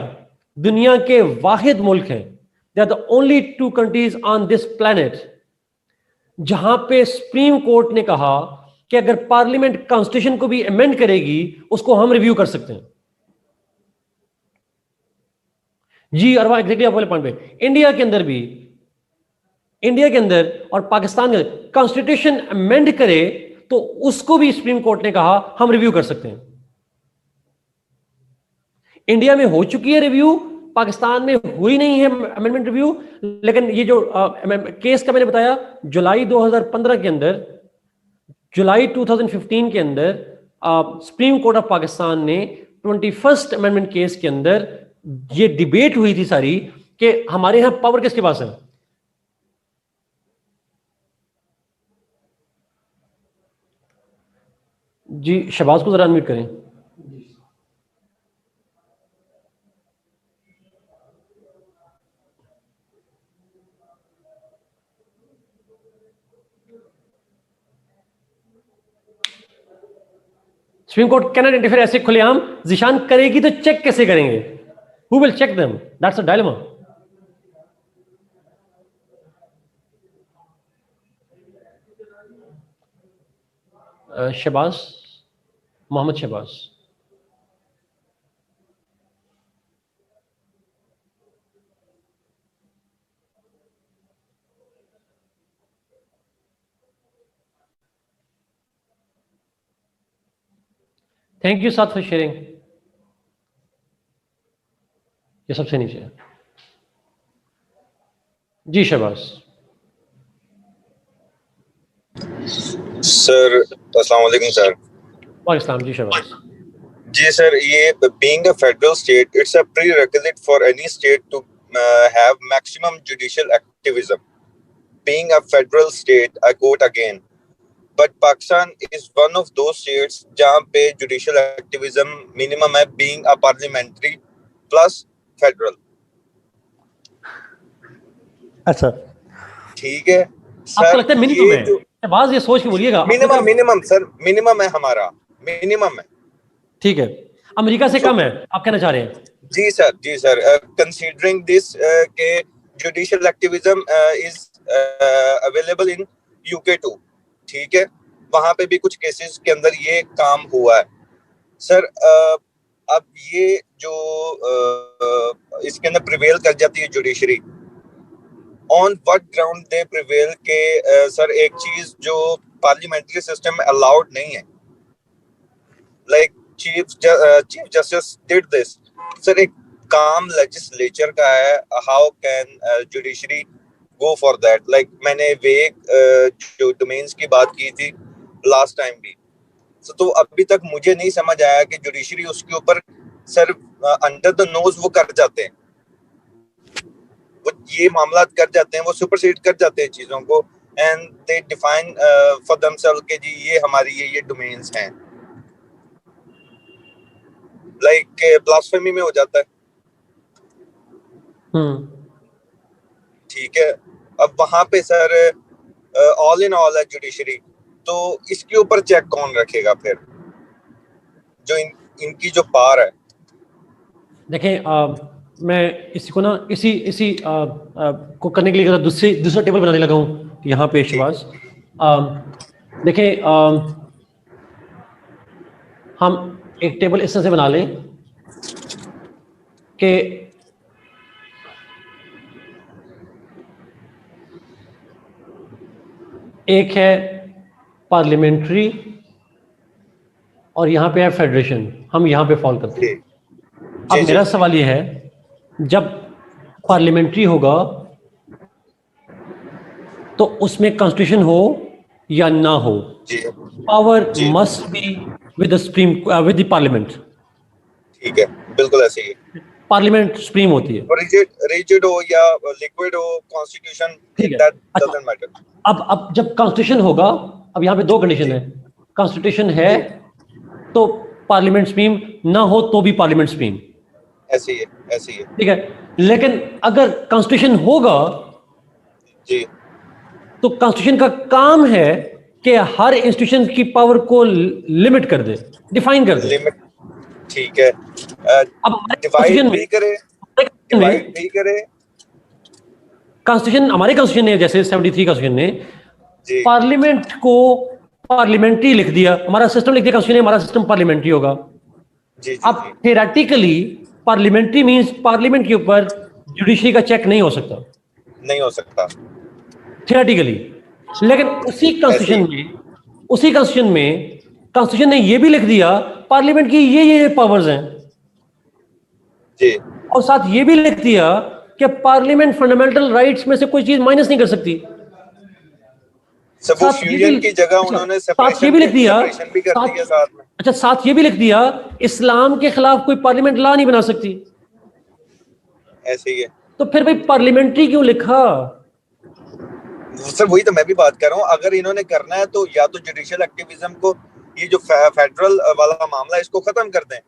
दुनिया के वाहिद मुल्क हैं, they are the only two countries on this planet जहां पे सुप्रीम कोर्ट ने कहा कि अगर पार्लियामेंट कॉन्स्टिट्यूशन को भी अमेंड करेगी, उसको हम रिव्यू कर सकते हैं। जी अरवा, एग्जैक्टली आप वाले पॉइंट पे, इंडिया के अंदर भी, इंडिया के अंदर और पाकिस्तान के अंदर कॉन्स्टिट्यूशन अमेंड करे तो उसको भी सुप्रीम कोर्ट ने कहा हम रिव्यू कर सकते हैं। इंडिया में हो चुकी है रिव्यू, पाकिस्तान में हुई नहीं है अमेंडमेंट रिव्यू। लेकिन ये जो केस का मैंने बताया, जुलाई 2015 के अंदर, जुलाई 2015 के अंदर सुप्रीम कोर्ट ऑफ पाकिस्तान ने 21st अमेंडमेंट केस के अंदर ये डिबेट हुई थी सारी कि हमारे यहां पावर किसके पास है। जी शहबाज को जरा अनम्यूट करें। Supreme court can not interfere ऐसे खुलेआम। जिशान, करेगी तो चेक कैसे करेंगे? Who will check them? That's a dilemma. Shahbaz, Mohammad Shahbaz. Thank you साथ फॉर शेयरिंग। ये सबसे नीचे है जी शहबाज। सर अस्सलाम वालेकुम सर। वालेकुम जी शहबाज। जी सर, ये being a federal state, it's a prerequisite for any state to have maximum judicial activism. Being a federal state, I quote again, but Pakistan is one of those states जहाँ पे judicial activism minimum है, being a parliamentary plus federal. अच्छा ठीक है आपको sir, लगता है minimum है? शहबाज ये सोच के बोलिएगा। मिनिमम सर, मिनिमम है हमारा, मिनिमम है। ठीक है, अमेरिका से कम है आप कहना चाह रहे हैं? जी सर, कंसीडरिंग दिस के judicial activism is available in UK too, ठीक है, वहां पे भी कुछ केसेस के अंदर ये काम हुआ है सर। अब ये जो इसके अंदर प्रिवेल कर जाती है judiciary, on what ground they prevail के सर, एक चीज जो पार्लियामेंट्री सिस्टम में अलाउड नहीं है, like chief justice did this sir. एक काम लेजिस्लेचर का है, how can judiciary go for that? Like मैंने वेग जो डोमेन्स की बात की थी लास्ट टाइम भी, तो अभी तक मुझे नहीं समझ आया कि जुडिशरी उसके ऊपर सर अंडर द नोज वो कर जाते हैं, वो ये मामला कर जाते हैं, वो सुपरसीड कर जाते हैं चीजों को, and they define for themselves के जी ये हमारी ये डोमेन्स हैं, लाइक ब्लास्फेमी में हो जाता है। ठीक है, अब वहां पे सर ऑल इन ऑल है जुडिशरी, तो इसके ऊपर चेक कौन रखेगा फिर, जो इनकी जो पावर है? देखें मैं इसी को ना इसी को करने के लिए दूसरा टेबल बनाने लगा हूँ यहाँ पे शहबाज। देखें हम एक टेबल इस तरह से बना लें कि एक है पार्लियामेंट्री और यहाँ पे है फेडरेशन, हम यहाँ पे फॉल करते हैं। अब मेरा सवाल ये है, जब पार्लियामेंट्री होगा तो उसमें कॉन्स्टिट्यूशन हो या ना हो, power must be with the supreme with the parliament. ठीक है, बिल्कुल ऐसे ही है। पार्लियामेंट सुप्रीम होती है, रिजिड हो या लिक्विड हो, कॉन्स्टिट्यूशन दैट डजंट मैटर। अब जब कॉन्स्टिट्यूशन होगा, अब यहाँ पे दो कंडीशन है, कॉन्स्टिट्यूशन है तो पार्लियामेंट सुप्रीम, ना हो तो भी पार्लियामेंट सुप्रीम। ऐसे ही है। ठीक है, लेकिन अगर कॉन्स्टिट्यूशन होगा जी, तो कॉन्स्टिट्यूशन का काम है कि हर इंस्टीट्यूशन की पावर को लिमिट कर दे, डिफाइन कर दे। लिमिट, ठीक है। अब डिवाइड भी करे कॉन्स्टिट्यूशन, हमारे कॉन्स्टिट्यूशन ने जैसे 73 कॉन्स्टिट्यूशन ने पार्लियामेंट को पार्लियामेंट्री लिख दिया, हमारा सिस्टम लिख दिया कॉन्स्टिट्यूशन ने, हमारा सिस्टम पार्लियामेंट्री होगा। अब थ्योरेटिकली पार्लियामेंट्री मींस पार्लियामेंट के ऊपर जुडिशरी का चेक नहीं हो सकता थ्योरेटिकली, लेकिन उसी कॉन्स्टिट्यूशन में कॉन्स्टिट्यूशन ने ये भी लिख दिया पार्लियामेंट की ये पावर्स हैं जी, और साथ ये भी लिख दिया कि पार्लियामेंट फंडामेंटल राइट्स में से कोई चीज माइनस नहीं कर सकती। सब फ्यूजन की जगह उन्होंने साथ ये भी लिख दिया, साथ में। अच्छा साथ ये भी लिख दिया इस्लाम के खिलाफ कोई पार्लियामेंट लॉ नहीं बना सकती। ऐसे ही है, तो फिर भाई पार्लियामेंट्री क्यों लिखा? सर वही तो मैं भी बात कर रहा हूँ, अगर इन्होंने करना है तो या तो जुडिशियल एक्टिविज्म को, ये जो फेडरल वाला मामला है इसको खत्म कर दें।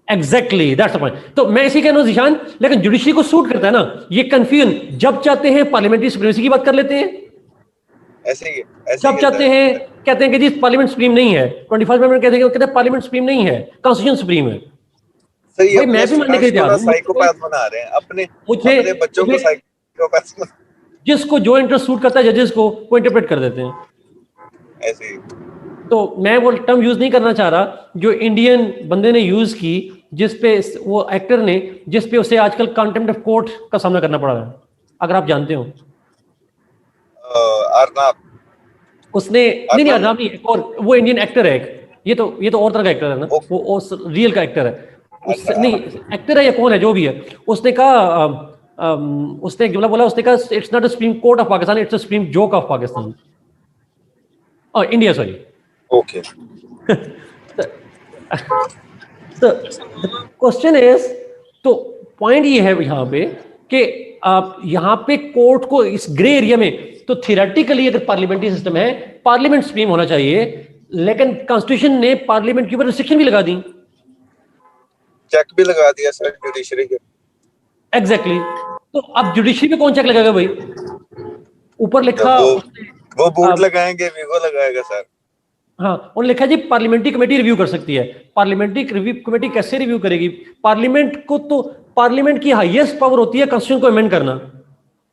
Exactly that's the point. तो मैं इसी कह रहा हूं जिशान, लेकिन जुडिशरी को सूट करता है ना ये कंफ्यूजन, जब चाहते हैं पार्लियामेंट्री सुप्रीमेसी की बात कर लेते हैं, ऐसे ही जब चाहते हैं कहते हैं कि जी पार्लियामेंट सुप्रीम नहीं है, 21 अमेंडमेंट कहते हैं पार्लियामेंट सुप्रीम नहीं है, कॉन्स्टिट्यूशन सुप्रीम है। सर ये मैं भी मानने के लिए तैयार हूं, साइकोपैथ बना रहे हैं अपने बच्चों को, साइकोपैथ जिसको जो इंटरेस्ट सूट करता है जजेस को वो इंटरप्रेट कर देते हैं। ऐसे ही तो मैं वो टर्म यूज नहीं करना चाह रहा जो इंडियन बंदे ने यूज की, जिस पे वो एक्टर ने, जिस पे उसे आजकल कंटेम्प्ट ऑफ कोर्ट का सामना करना पड़ रहा है, अगर आप जानते हो। अर्नाब। उसने नहीं नहीं, अर्नाब। अर्नाब नहीं, एक और वो इंडियन एक्टर है एक, ये तो और तरह का एक्टर है ना, वो वो रियल का एक्टर है। उस अच्छा। नहीं, एक्टर है या कौन है जो भी है, उसने कहा उसने एक जुमला बोला, उसने कहा it's not a supreme court of Pakistan, it's a supreme joke of Pakistan, और इंडिया, सॉरी। ओके। तो क्वेश्चन इज, तो पॉइंट ये है यहाँ पे कि आप यहाँ पे कोर्ट को इस ग्रे एरिया में, तो थियोरेटिकली अगर पार्लियामेंट्री सिस्टम है, पार्लियामेंट सुप्रीम होना चाहिए, लेकिन कॉन्स्टिट्यूशन ने पार्लियामेंट के ऊपर रिस्ट्रिक्शन भी लगा दी। चेक भी लगा दिया सर जुडिशरी के। एग्जैक्टली तो अब जुडिशरी पे कौन चेक लगाएगा भाई? ऊपर लिखा वो बूट लगाएंगे, वीगो लगाएगा सर। हाँ, उन्होंने लिखा जी पार्लियामेंट्री कमेटी रिव्यू कर सकती है। पार्लियामेंट्री रिव्यू कमेटी कैसे रिव्यू करेगी? पार्लियामेंट को तो, पार्लियामेंट की हाईएस्ट पावर होती है कॉन्स्टिट्यूशन को अमेंड करना,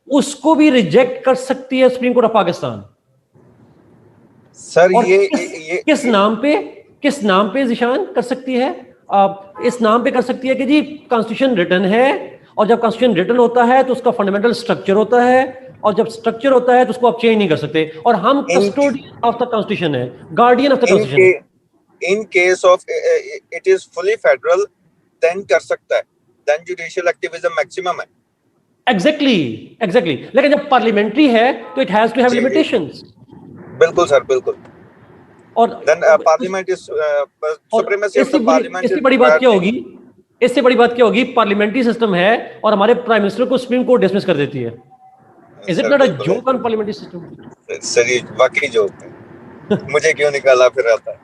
उसको भी रिजेक्ट कर सकती है supreme court of Pakistan. Sir और ये किस नाम पे जिशान कर सकती है? इस नाम पे कर सकती है कि जी कॉन्स्टिट्यूशन रिटन है, और जब कॉन्स्टिट्यूशन रिटन होता है तो उसका फंडामेंटल स्ट्रक्चर होता है, और जब स्ट्रक्चर होता है तो उसको आप चेंज नहीं कर सकते, और हम कस्टोडियन ऑफ द कॉन्स्टिट्यूशन है, guardian of the constitution. In case of it is fully federal, then कर सकता है, देन जुडिशियल एक्टिविज्म मैक्सिमम है। एग्जैक्टली लेकिन जब पार्लियामेंट्री है तो it has to have limitations. बिल्कुल सर, बिल्कुल। और then parliament is supremacy of the parliament. इससे बड़ी बात क्या होगी? इससे बड़ी बात क्या होगी? पार्लियामेंट्री सिस्टम है और हमारे प्राइम मिनिस्टर को सुप्रीम कोर्ट डिसमिस कर देती है। Is it not a joke on parliamentary system? Sir ये वाकई जोक है। मुझे क्यों निकाला फिर आता है।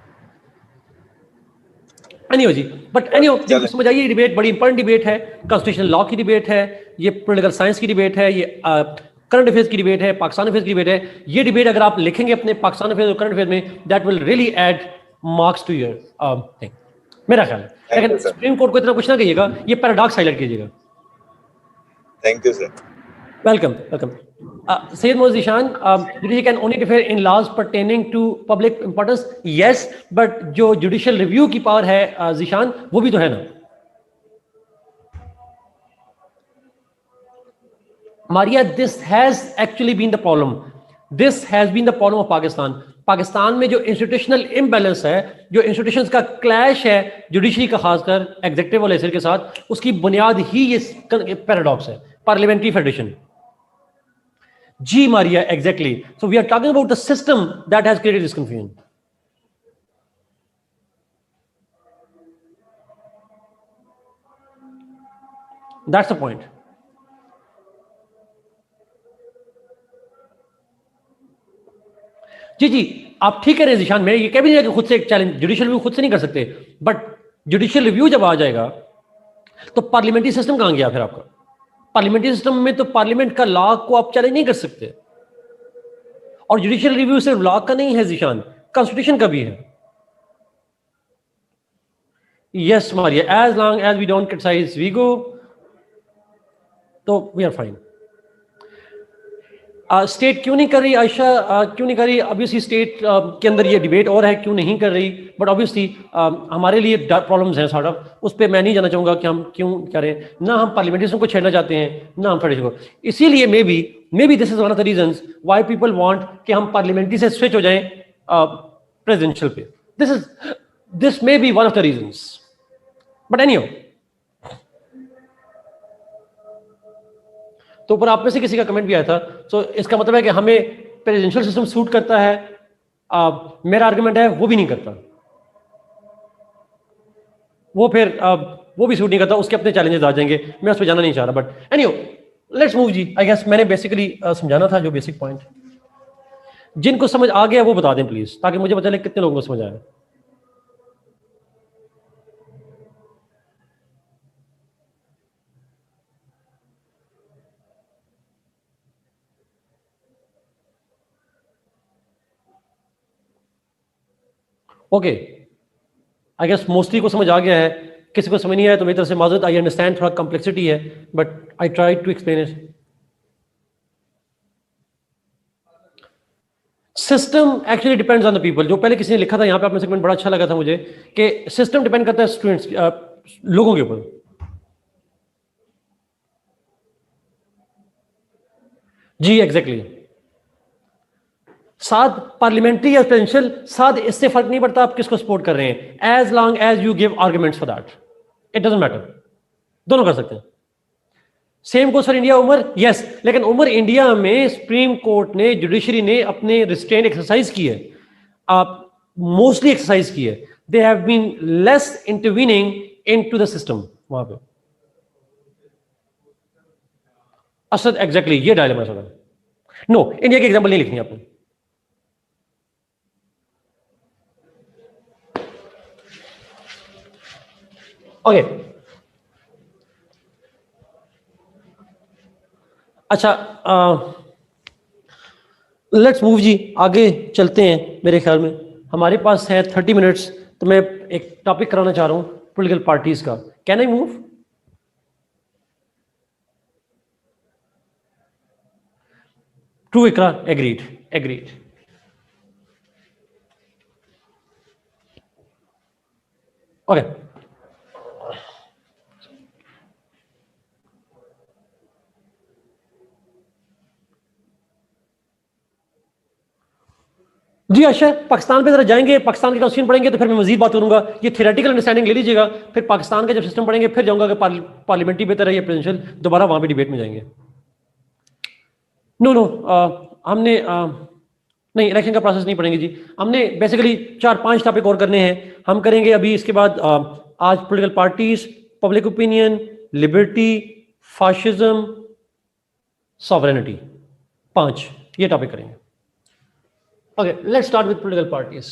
एनीवे जी, बट एनीवे समझ आइए, डिबेट बड़ी इंपॉर्टेंट डिबेट है, कॉन्स्टिट्यूशनल लॉ की डिबेट है, ये पॉलिटिकल साइंस की डिबेट है, ये करंट अफेयर्स की डिबेट है, पाकिस्तान अफेयर्स की डिबेट है। ये डिबेट अगर आप लिखेंगे अपने पाकिस्तान अफेयर्स और करंट अफेयर्स में, that will really add marks to your thing, मेरा ख्याल है। लेकिन सुप्रीम कोर्ट को इतना कुछ ना कहिएगा, ये पैराडॉक्स हाईलाइट कीजिएगा। Thank you sir. Welcome. Sayyid Moaz Zishan, judiciary can only differ in laws pertaining to public importance. Yes, but जो judicial review की पावर है Zishan, वो भी तो है ना। Maria, this has actually been the problem. This has been the problem of Pakistan. Pakistan में जो इंस्टीट्यूशनल इम्बैलेंस है, जो इंस्टीट्यूशंस का क्लैश है जुडिशरी का, खासकर एग्जीक्यूटिव और लेजिस्लेचर के साथ, उसकी बुनियाद ही ये पैराडॉक्स है, parliamentary federation. G Maria, exactly. So we are talking about the system that has created this confusion. That's the point. जी आप ठीक कह रहे हैं जिशान, मैं ये कह भी नहीं कि खुद से एक चैलेंज, जुडिशियल रिव्यू खुद से नहीं कर सकते, बट जुडिशियल रिव्यू जब आ जाएगा तो पार्लियामेंट्री सिस्टम कहां गया फिर आपका? पार्लियामेंट्री सिस्टम में तो पार्लियामेंट का लॉ को आप चैलेंज नहीं कर सकते, और जुडिशियल रिव्यू सिर्फ लॉ का नहीं है जिशान, कॉन्स्टिट्यूशन का भी है। Yes Maria, as long as we don't criticise वीगो, तो वी आर फाइन। स्टेट क्यों नहीं कर रही आयशा, क्यों नहीं कर रही? ऑब्वियसली स्टेट के अंदर ये डिबेट और है क्यों नहीं कर रही, बट ऑब्वियसली हमारे लिए प्रॉब्लम्स हैं सॉर्ट ऑफ, उस पर मैं नहीं जाना चाहूँगा कि हम क्यों करें, ना हम पार्लियामेंटेरिज्म को छेड़ना चाहते हैं, ना हम फेडरेशन को। इसीलिए may be this is one of the reasons why people want कि हम पार्लियामेंट्री से स्विच हो जाएं प्रेसिडेंशियल पे। This may be one of the reasons, but anyway. तो ऊपर आप में से किसी का कमेंट भी आया था, सो इसका मतलब है कि हमें प्रेसिडेंशियल सिस्टम सूट करता है। मेरा आर्गुमेंट है वो भी नहीं करता, वो फिर वो भी सूट नहीं करता, उसके अपने चैलेंजेस आ जाएंगे, मैं उस पर जाना नहीं चाह रहा। बट एनीवे लेट्स मूव जी। आई गेस मैंने बेसिकली समझाना था जो बेसिक पॉइंट, जिनको समझ आ गया वो बता दें प्लीज, ताकि मुझे पता चले कितने लोगों को समझ आया। ओके, आई गेस मोस्टली को समझ आ गया है, किसी को समझ नहीं आया तो मेरी तरफ से माजरत। आई अंडरस्टैंड थोड़ा कॉम्प्लेक्सिटी है, but I try to explain it. System actually depends on the people. जो पहले किसी ने लिखा था यहाँ पे, आपने सेगमेंट बड़ा अच्छा लगा था मुझे, कि सिस्टम डिपेंड करता है स्टूडेंट्स, लोगों के ऊपर। जी एग्जैक्टली। साथ पार्लियामेंट्री या प्रेसिडेंशियल, साथ इससे फर्क नहीं पड़ता आप किसको सपोर्ट कर रहे हैं, as long as you give arguments for that, it doesn't matter, दोनों कर सकते हैं। Same goes for India Umar, yes, लेकिन उमर इंडिया में सुप्रीम कोर्ट ने, जुडिशरी ने अपने रिस्ट्रेंट एक्सरसाइज की है, आप मोस्टली एक्सरसाइज की है, they have been less intervening into the system वहां पे। असद एग्जैक्टली ये डायलेमा है। नो, इंडिया की एग्जांपल नहीं लिखनी आपने। ओके अच्छा, लेट्स मूव जी, आगे चलते हैं। मेरे ख्याल में हमारे पास है 30 मिनट्स, तो मैं एक टॉपिक कराना चाह रहा हूं पॉलिटिकल पार्टीज का। Can I move? True Iqra, agreed agreed. Okay जी अच्छा, पाकिस्तान पे जरा जाएंगे, पाकिस्तान की कॉन्स्टिट्यूशन पढ़ेंगे तो फिर मैं मजीद बात करूंगा। ये थियोरेटिकल अंडरस्टैंडिंग ले लीजिएगा, फिर पाकिस्तान का जब सिस्टम पढ़ेंगे फिर जाऊंगा कि पार्लियामेंट्री बेहतर है या प्रेसिडेंशियल, दोबारा वहां पे डिबेट में जाएंगे। नो नो, हमने नहीं, इलेक्शन का प्रोसेस नहीं पढ़ेंगे जी। हमने बेसिकली 4-5 टॉपिक और करने हैं, हम करेंगे अभी। इसके बाद आज political parties, public opinion, liberty, fascism, sovereignty, 5 ये टॉपिक करेंगे। Okay, let's start with political parties.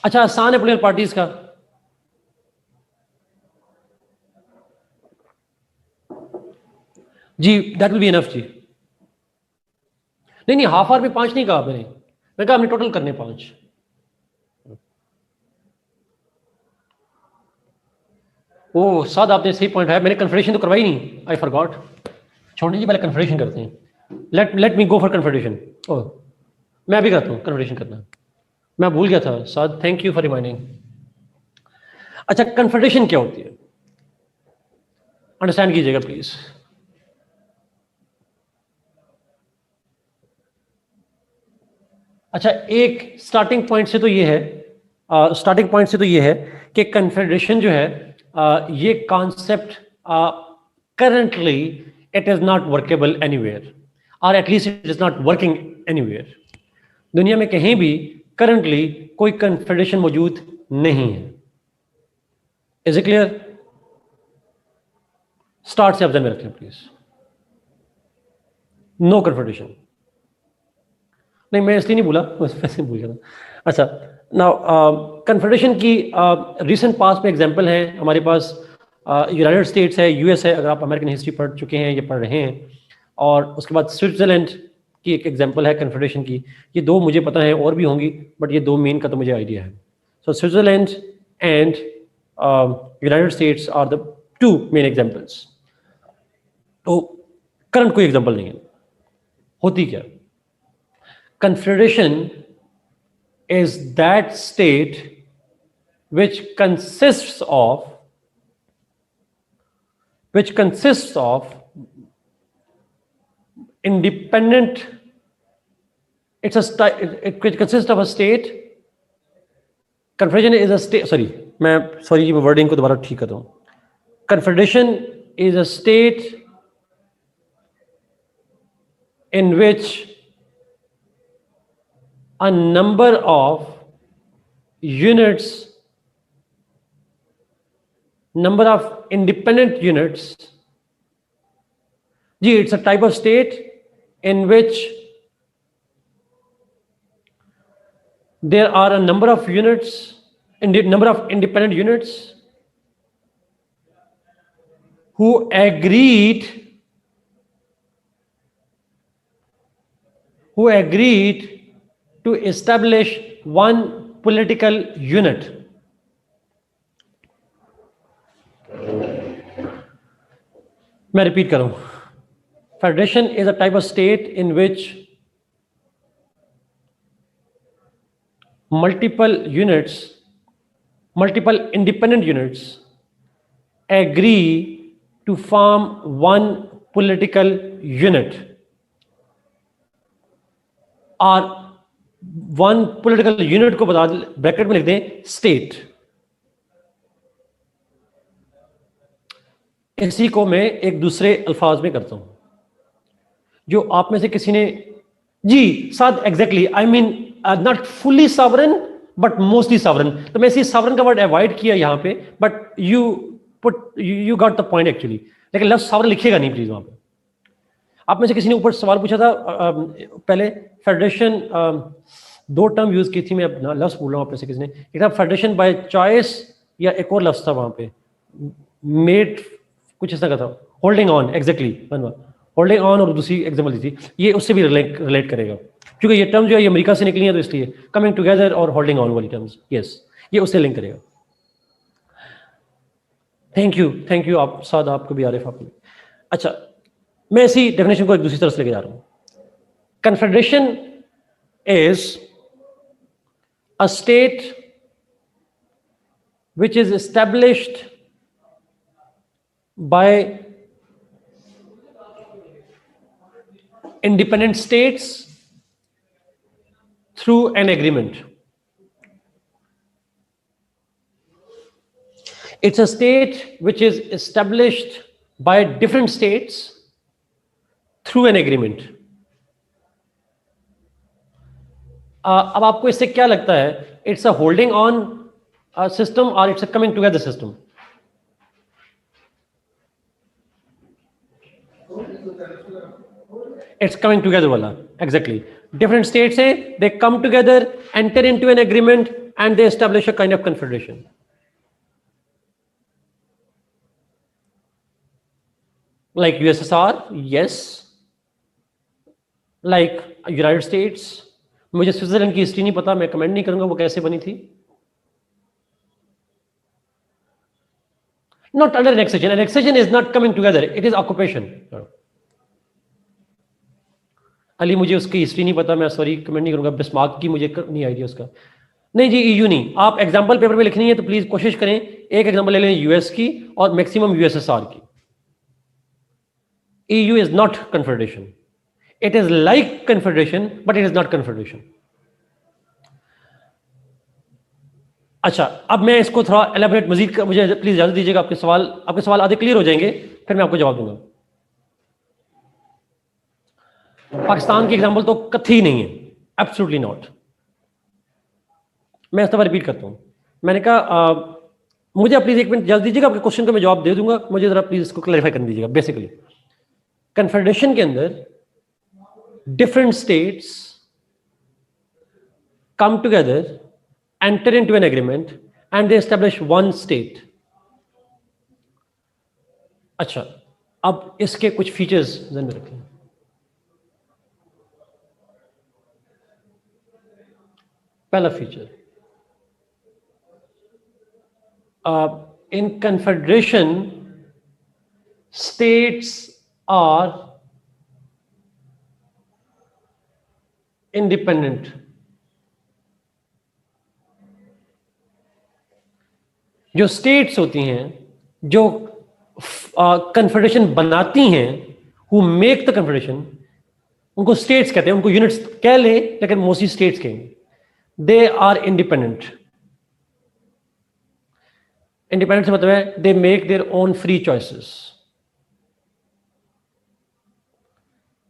अच्छा, आसान है पॉलिटिकल पार्टीज का। जी दैट विल बी इनफ जी। नहीं, हाफ आवर में 5 नहीं कहा मैंने, मैं कहा हमने टोटल करने 5। ओ साद, आपने सही पॉइंट है, मैंने कन्फेडरेशन तो करवाई नहीं, आई फॉरगॉट। छोड़ने जी, पहले कन्फेडरेशन करते हैं। Let me go for confederation. Oh, मैं अभी करता हूँ कन्फेडरेशन करना, मैं भूल गया था साद, थैंक यू फॉर रिमाइंडिंग। अच्छा, कन्फेडरेशन क्या होती है, अंडरस्टैंड कीजिएगा प्लीज। अच्छा, एक स्टार्टिंग पॉइंट से तो ये है, कि कन्फेडरेशन जो है, ये concept currently it is not workable anywhere, और at least it is not working anywhere. दुनिया में कहीं भी करंटली कोई कन्फेडरेशन मौजूद नहीं है। Is it clear? स्टार्ट से अफजल में रखें प्लीज। No confederation. नहीं, मैं इसलिए नहीं बोला, वैसे भूल गया था। अच्छा, नाउ कन्फेडरेशन की रिसेंट पास में एग्जांपल है हमारे पास। यूनाइटेड स्टेट्स है, यूएस है, अगर आप अमेरिकन हिस्ट्री पढ़ चुके हैं या पढ़ रहे हैं, और उसके बाद स्विट्जरलैंड की एक एग्जांपल है कन्फेडरेशन की। ये 2 मुझे पता है, और भी होंगी, बट ये 2 मेन का तो मुझे आइडिया है। So Switzerland and United States are the 2 main examples. तो करंट कोई एग्जाम्पल नहीं है। होती क्या? Confederation is that state which consists of independent, it consists of a state. Confederation is a state, sorry ये वर्डिंग को दोबारा ठीक करता हूं। Confederation is a state in which a number of units, number of independent units, it's a type of state in which there are a number of units, number of independent units who agreed to establish one political unit. मैं repeat करूं, federation is a type of state in which multiple independent units agree to form one political unit और one political unit को बता bracket में लिख दें state. इसी को मैं एक दूसरे अल्फाज में करता हूं, जो आप में से किसी ने जी साथ exactly I mean not fully sovereign but mostly sovereign, तो मैं इसी सॉवरेन का वर्ड अवॉइड किया यहां पे, but you got the point actually, लेकिन लफ्ज सॉवरेन लिखिएगा नहीं प्लीज वहां पे। आप में से किसी ने ऊपर सवाल पूछा था पहले फेडरेशन, दो टर्म यूज की थी, मैं अपना लफ्ज बोल रहा हूं आप में से किसी ने, एक था फेडरेशन बाय चॉइस या एक और लफ्ज था वहां पे मेड कुछ इस तरह का था, holding on, exactly holding on, और दूसरी एग्जाम्पल दी थी, ये उससे भी रिलेट करेगा क्योंकि ये टर्म जो है ये अमेरिका से निकली है, तो इसलिए कमिंग टुगेदर और होल्डिंग ऑन वाली टर्म्स, यस ये उससे लिंक करेगा। थैंक यू आप साद, आपको भी आरिफ आपको। अच्छा, मैं इसी डेफिनेशन को एक दूसरी तरफ से लेके जा रहा हूं। Confederation is a state which is established bye independent states through an agreement. It's a state which is established by different states through an agreement. अब आपको इससे क्या लगता है, it's a holding on system or it's a coming together system? It's coming together wala, exactly. Different states say they come together, enter into an agreement, and they establish a kind of confederation. Like USSR, yes. Like United States. मुझे Switzerland की history नहीं पता, मैं comment नहीं करूंगा वो कैसे बनी थी. Not under annexation. Annexation is not coming together. It is occupation. Ali मुझे उसकी हिस्ट्री नहीं पता, मैं सॉरी कमेंट नहीं करूंगा. बिस्मार्क की मुझे नहीं आइडिया उसका. नहीं जी, ईयू नहीं. आप एग्जांपल पेपर में लिखनी है तो प्लीज कोशिश करें एक एग्जांपल ले लें यूएस की और मैक्सिमम यूएसएसआर की. EU is not confederation. It is like confederation but it is not confederation. अच्छा, अब मैं इसको थोड़ा एलैबोरेट मजीद मुझे प्लीज इजाजत दीजिएगा. आपके सवाल आधे क्लियर हो जाएंगे, फिर मैं आपको जवाब दूंगा. पाकिस्तान की एग्जांपल तो कथी नहीं है, एब्सोल्युटली नॉट. मैं इस दफा रिपीट करता हूं. मैंने कहा मुझे प्लीज एक मिनट जल्दी दीजिएगा, आपके क्वेश्चन का मैं जवाब दे दूंगा. मुझे जरा प्लीज इसको क्लैरिफाई कर दीजिएगा. बेसिकली कन्फेडरेशन के अंदर different states come together, enter into an agreement and they establish one state. अच्छा, अब इसके कुछ फीचर्स ध्यान में रखें. पहला feature, in confederation states are independent. जो स्टेट्स होती हैं जो कन्फेडरेशन बनाती हैं, हु मेक द कन्फेडरेशन, उनको स्टेट्स कहते हैं. उनको यूनिट्स कह लें लेकिन मोस्टली स्टेट्स कहेंगे. दे आर इंडिपेंडेंट. इंडिपेंडेंट से मतलब है they make their own free choices.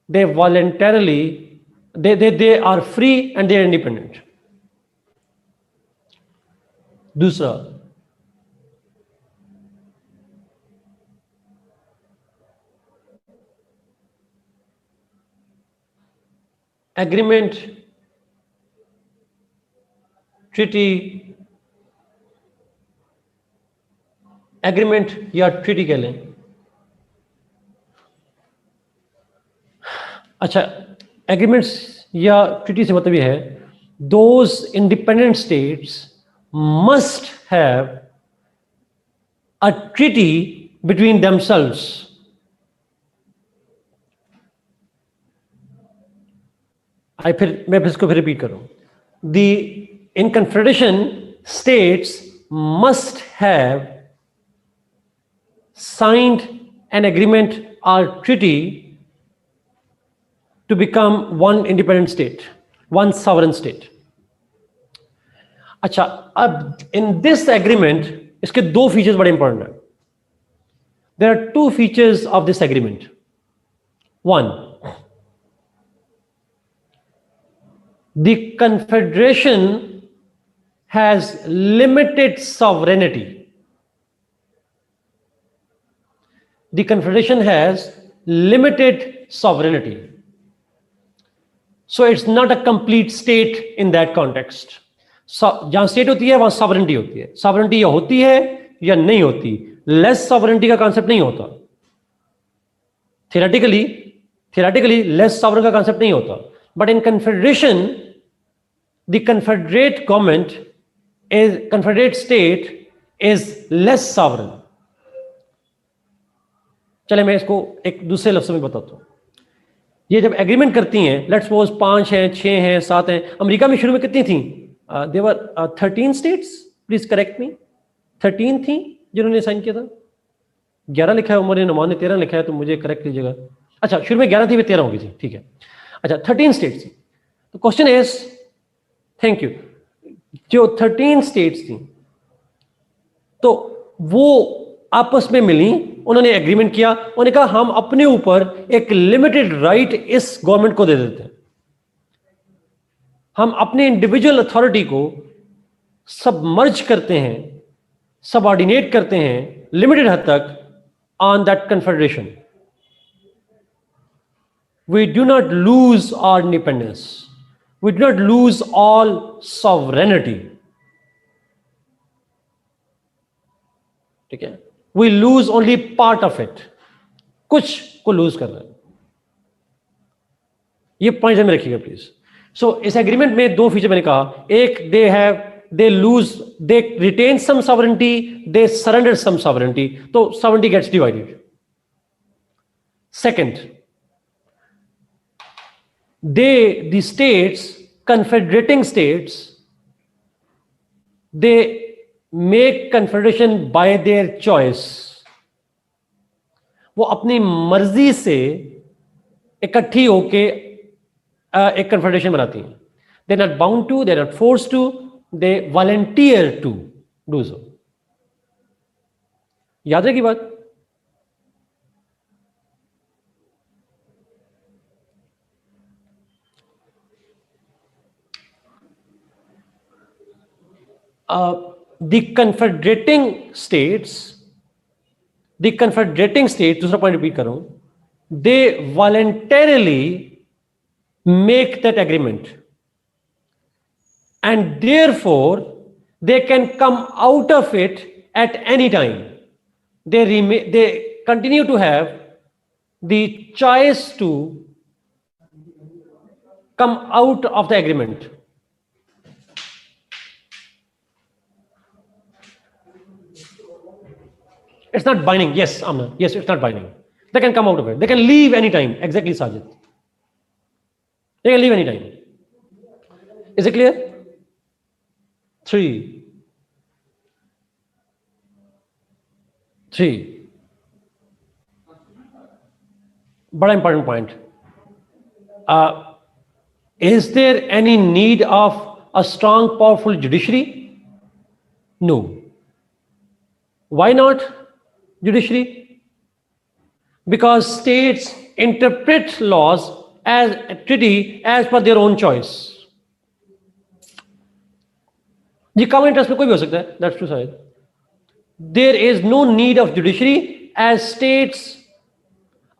They voluntarily they are free and they are independent. दूसरा, एग्रीमेंट, ट्रीटी, एग्रीमेंट या ट्रीटी कह लें. अच्छा, एग्रीमेंट्स या ट्रीटी से मतलब यह है those independent states must have a treaty between themselves. मैं इसको फिर रिपीट कर रहा हूं. In confederation, states must have signed an agreement or treaty to become one independent state, one sovereign state. अच्छा, अब in this agreement इसके दो फीचर्स बड़े इंपॉर्टेंट हैं. There are two features of this agreement. One, the confederation has limited sovereignty. The confederation has limited sovereignty. So it's not a complete state in that context. जहां state होती है वहां sovereignty होती है. Sovereignty या होती है या नहीं होती. लेस सॉवरेनिटी का कॉन्सेप्ट नहीं होता. थियोरेटिकली लेस सॉवरेन का कॉन्सेप्ट नहीं होता. But in confederation the confederate government is confederate state is less sovereign. चले मैं इसको एक दूसरे लफ्ज़ में बताता हूं. ये जब एग्रीमेंट करती हैं, लेट्स सपोज 5 हैं, 6 हैं, 7 हैं. अमेरिका में शुरू में कितनी थी? देवर 13 स्टेट्स. प्लीज करेक्ट मी. 13 थी जिन्होंने साइन किया था. 11 लिखा है, उमर नुमान ने 13 लिखा है, तो मुझे करेक्ट कीजिएगा. अच्छा, शुरू में 11 थी, वे 13 हो गई थी. ठीक है. अच्छा, 13 स्टेट्स थी. तो क्वेश्चन इज, थैंक यू, जो 13 स्टेट्स थी तो वो आपस में मिली, उन्होंने एग्रीमेंट किया. उन्होंने कहा हम अपने ऊपर एक लिमिटेड राइट इस गवर्नमेंट को दे देते हैं. हम अपने इंडिविजुअल अथॉरिटी को सबमर्ज करते हैं, सबऑर्डिनेट करते हैं लिमिटेड हद तक on that confederation. We do not lose our independence. We do not lose all sovereignty. ठीक है. We lose only part of it. कुछ को लूज कर रहे हैं. ये पॉइंट में रखिएगा प्लीज. सो इस एग्रीमेंट में दो फीचर मैंने कहा. एक, they retain some sovereignty, they surrender some sovereignty. तो sovereignty gets divided. Second, the states, confederating states, they make confederation by their choice. वो अपनी मर्जी से इकट्ठी होके एक कन्फेडरेशन बनाती हैं. They are not bound to, they are not forced to, they volunteer to do so. याद रहेगी बात. The confederating states, दूसरा पॉइंट रिपीट कर रहा हूं, they voluntarily make that agreement and therefore they can come out of it at any time. They continue to have the choice to come out of the agreement. It's not binding. Yes, Amna. Yes, it's not binding. They can come out of it. They can leave anytime. Exactly, Sajid. They can leave anytime. Is it clear? 3. But important point. Is there any need of a strong, powerful judiciary? No. Why not? Judiciary, because states interpret laws as a treaty as per their own choice. ये common interest में कोई भी हो सकता है. That's true side. There is no need of judiciary as states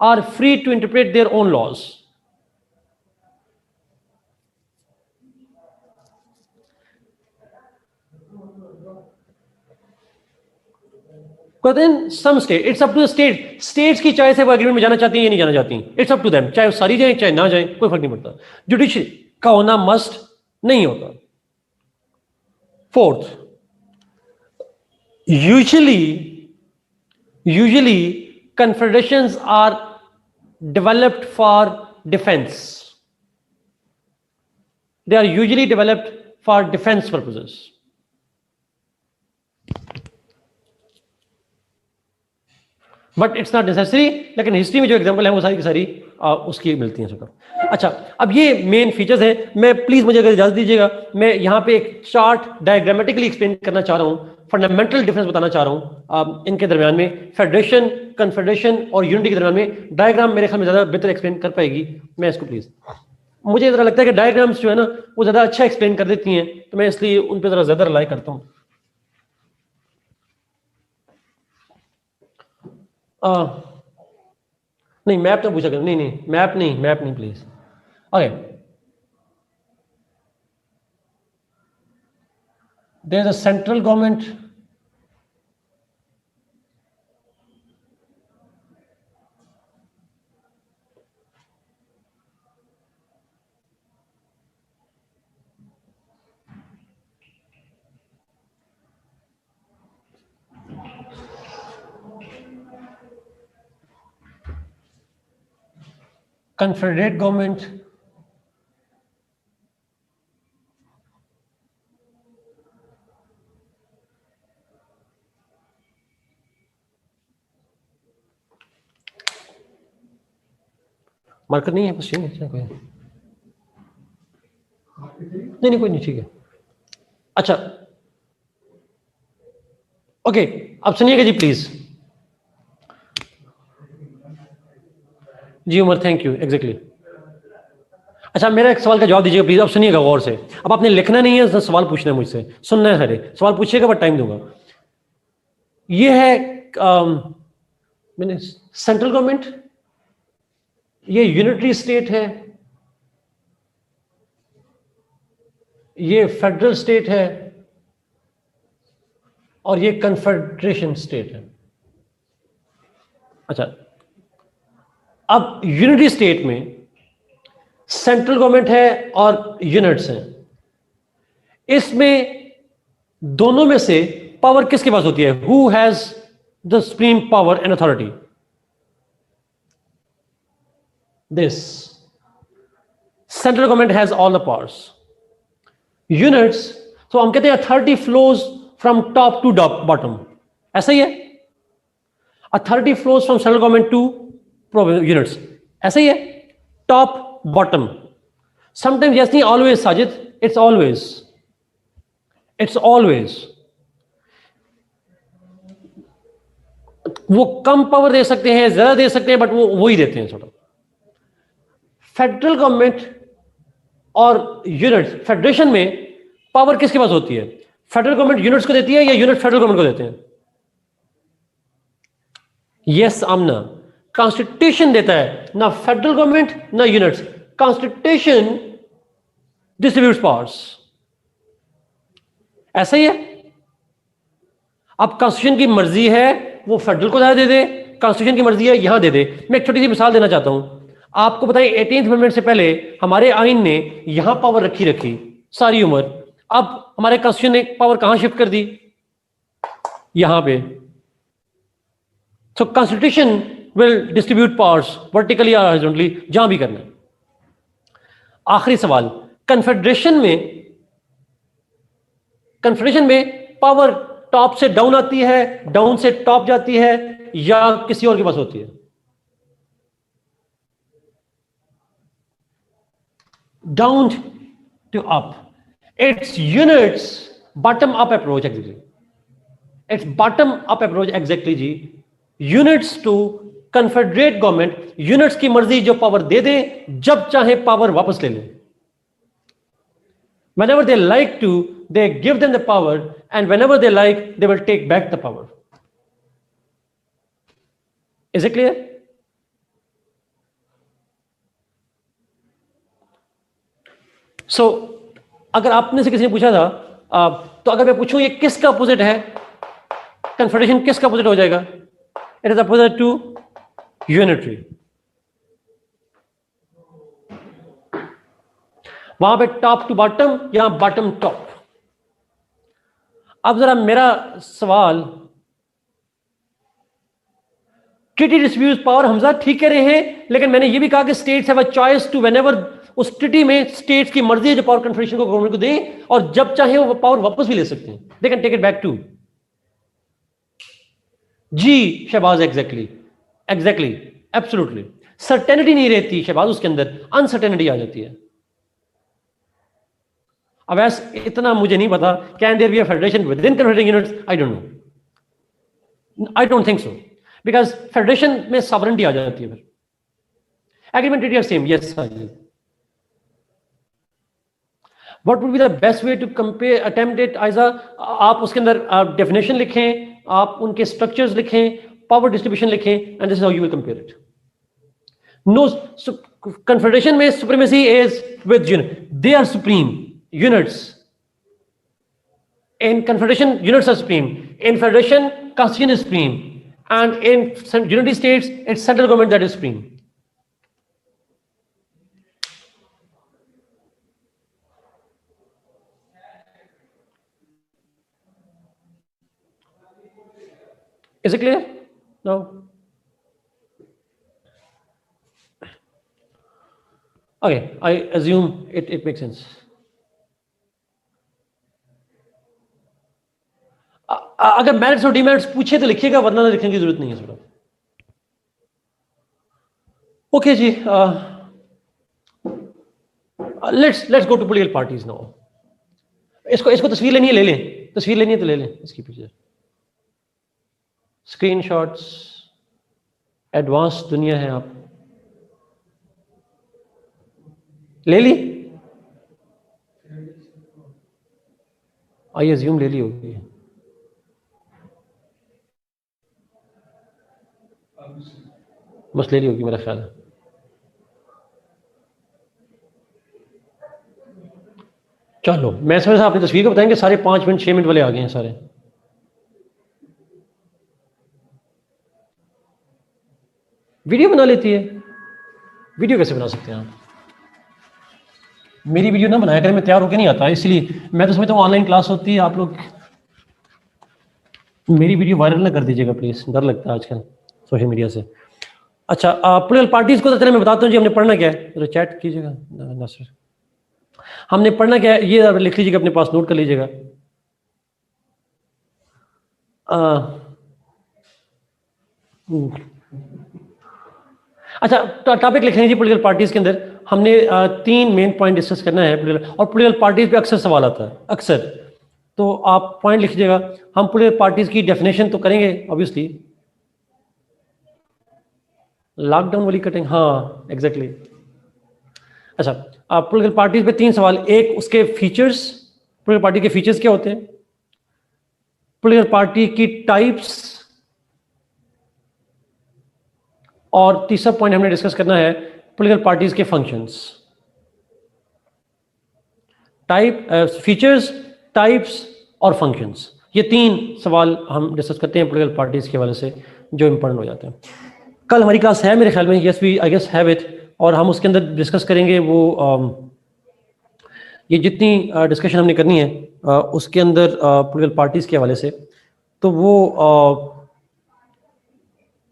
are free to interpret their own laws. But then some state, it's up to the state. States की choice है वो agreement में जाना चाहती हैं या नहीं जाना चाहती हैं. It's up to them. चाहे वो सारी जाए चाहे ना जाए, कोई फर्क नहीं पड़ता. जुडिशरी का होना मस्ट नहीं होता. Fourth, usually confederations are developed for defense. They are usually developed for defense purposes. But it's not necessary, लेकिन हिस्ट्री में जो एग्जांपल है वो सारी की सारी उसकी मिलती हैं सबको। अच्छा, अब ये मेन फीचर्स हैं। मैं प्लीज मुझे अगर इजाजत दीजिएगा, मैं यहाँ पे एक चार्ट डायग्रामेटिकली एक्सप्लेन करना चाह रहा हूँ, फंडामेंटल डिफरेंस बताना चाह रहा हूँ इनके दरमियान में, फेडरेशन, कन्फेडरेशन और यूनिटी के दरमियान में। डायग्राम मेरे ख्याल में ज्यादा बेहतर एक्सप्लेन कर पाएगी। मैं इसको प्लीज, मुझे जरा लगता है कि डायग्राम्स जो है ना वो ज्यादा अच्छा एक्सप्लेन कर देती हैं, तो मैं इसलिए उन पर जरा ज्यादा रिलाई करता हूँ। नहीं मैप तो पूछा कर, नहीं मैप नहीं please. Okay, there is a central government, confederate government, marker नहीं है, बस कोई नहीं कोई नहीं, ठीक है। अच्छा ओके, अब सुनिएगा जी प्लीज। जी उमर, थैंक यू, एग्जैक्टली। अच्छा, मेरा एक सवाल का जवाब दीजिएगा प्लीज, अब सुनिएगा गौर से। अब आपने लिखना नहीं है, सवाल पूछना है मुझसे, सुनना है सारे सवाल पूछिएगा, बट टाइम दूंगा। ये है मैंने सेंट्रल गवर्नमेंट, ये यूनिटरी स्टेट है, ये फेडरल स्टेट है, और ये कन्फेडरेशन स्टेट है। अच्छा, अब यूनिटरी स्टेट में सेंट्रल गवर्नमेंट है और यूनिट्स हैं। इसमें दोनों में से पावर किसके पास होती है? Who has the supreme power and authority? This central government has all the powers. Units, तो हम कहते हैं authority flows from top to bottom, ऐसा ही है। Authority flows from central government to units, ऐसा ही है, टॉप बॉटम। समटाइम्स yes, नहीं, ऑलवेज साजिद, इट्स ऑलवेज। वो कम पावर दे सकते हैं, ज्यादा दे सकते हैं, बट वो वही देते हैं थोड़ा। फेडरल गवर्नमेंट और यूनिट फेडरेशन में पावर किसके पास होती है? फेडरल गवर्नमेंट यूनिट्स को देती है या यूनिट फेडरल गवर्नमेंट को देते हैं? यस आमना, कॉन्स्टिट्यूशन देता है, ना फेडरल गवर्नमेंट ना यूनिट्स। कॉन्स्टिट्यूशन डिस्ट्रीब्यूट्स पावर्स, ऐसा ही है। अब कॉन्स्टिट्यूशन की मर्जी है वो फेडरल को ज्यादा दे दे, कॉन्स्टिट्यूशन की मर्जी है यहां दे दे। मैं एक छोटी सी मिसाल देना चाहता हूं आपको। बताएं 18th अमेंडमेंट से पहले हमारे आइन ने यहां पावर रखी सारी उम्र। अब हमारे कॉन्स्टिट्यूशन ने पावर कहां शिफ्ट कर दी? यहां पे। So constitution will distribute powers vertically और हॉरिजॉन्टली, जहां भी करना है। आखिरी सवाल, कन्फेडरेशन में पावर टॉप से डाउन आती है, डाउन से टॉप जाती है, या किसी और के पास होती है? Down to up. It's units bottom up approach, exactly. It's bottom up approach, exactly जी। Units to confederate government, units की मर्जी जो पावर दे दे, जब चाहे पावर वापस ले लें। Whenever they like to, they give them the power, and whenever they like, they will take back the power. Is it clear? So, अगर आपने से किसी ने पूछा था तो अगर मैं पूछूं ये किसका अपोजिट है, कन्फेडरेशन किसका अपोजिट हो जाएगा? It is opposite to unitary. वहां पे टॉप टू बॉटम, यहां बॉटम टॉप। अब जरा मेरा सवाल, ट्रीटी डिस्ट्रीब्यूट्स पावर, हमजा ठीक कह रहे हैं, लेकिन मैंने ये भी कहा कि states have a choice to whenever उस ट्रिटी में स्टेट्स की मर्जी है जो पावर कन्फेडरेशन को गवर्नमेंट को दे, और जब चाहे वो पावर वापस भी ले सकते हैं, they can take it back too. जी Shahbaz, exactly exactly absolutely. Certainty नहीं रहती शहबाज, उसके अंदर अनसर्टेनिटी आ जाती है। अब ऐसा इतना मुझे नहीं पता, can there be a federation within confederating units, I don't know, I don't think so, because federation में सॉवरेनिटी आ जाती है फिर। Agreement treaty are same, yes sir. What would be the best way to compare attempt it as a, आप उसके अंदर definition लिखें, आप उनके स्ट्रक्चर्स लिखें, पावर डिस्ट्रीब्यूशन लिखें, and this is how you will compare it. No, confederation में supremacy is with unit, they are supreme units. In confederation, units are supreme. In federation, constitution is supreme. And in unity states, it's central government that is supreme. Is it clear? No? Okay, I assume it makes sense. अगर merits और demerits पूछे तो लिखिएगा, वरना लिखने की जरूरत नहीं है सर। ओके जी, let's go to political parties now. इसको तस्वीर लेनी है, ले लें, तस्वीर लेनी है तो ले लें इसकी पिक्चर, स्क्रीनशॉट्स, एडवांस दुनिया है, आप ले ली, आई अज्यूम ले ली होगी। बस ले ली होगी मेरा ख्याल है। चलो मैं समझ अपनी तस्वीर को बताएंगे, सारे 5 मिनट 6 मिनट वाले आ गए हैं सारे। वीडियो बना लेती है, वीडियो कैसे बना सकते हैं आप? मेरी वीडियो ना बनाया करें, मैं तैयार होकर नहीं आता, इसलिए मैं तो समझता हूँ ऑनलाइन क्लास होती है, आप लोग मेरी वीडियो वायरल ना कर दीजिएगा प्लीज, डर लगता है आजकल सोशल मीडिया से। अच्छा, पॉलिटिकल पार्टीज को तो चले मैं बताता हूँ जी हमने पढ़ना क्या है, तो चैट कीजिएगा नासिर, हमने पढ़ना क्या है ये लिख लीजिएगा अपने पास, नोट कर लीजिएगा। अच्छा, टॉपिक लिख लीजिए पॉलिटिकल पार्टीज के अंदर हमने 3 मेन पॉइंट डिस्कस करना है और पॉलिटिकल पार्टीज पे अक्सर सवाल आता है अक्सर, तो आप पॉइंट लिख लीजिएगा। हम पॉलिटिकल पार्टीज की डेफिनेशन तो करेंगे ऑब्वियसली, लॉकडाउन वाली कटिंग, हाँ एग्जैक्टली। अच्छा, पॉलिटिकल पार्टीज पे 3 सवाल, एक उसके फीचर्स, पॉलिटिकल पार्टी के फीचर्स क्या होते हैं, पॉलिटिकल पार्टी की टाइप्स, और तीसरा पॉइंट हमने डिस्कस करना है पॉलिटिकल पार्टीज के फंक्शंस। टाइप, फीचर्स, टाइप्स और फंक्शंस, ये 3 सवाल हम डिस्कस करते हैं पॉलिटिकल पार्टीज के हवाले से जो इंपॉर्टेंट हो जाते हैं। कल हमारी क्लास है मेरे ख्याल में, yes we I guess have it, और हम उसके अंदर डिस्कस करेंगे वो ये जितनी डिस्कशन हमने करनी है उसके अंदर पॉलिटिकल पार्टीज के हवाले से, तो वो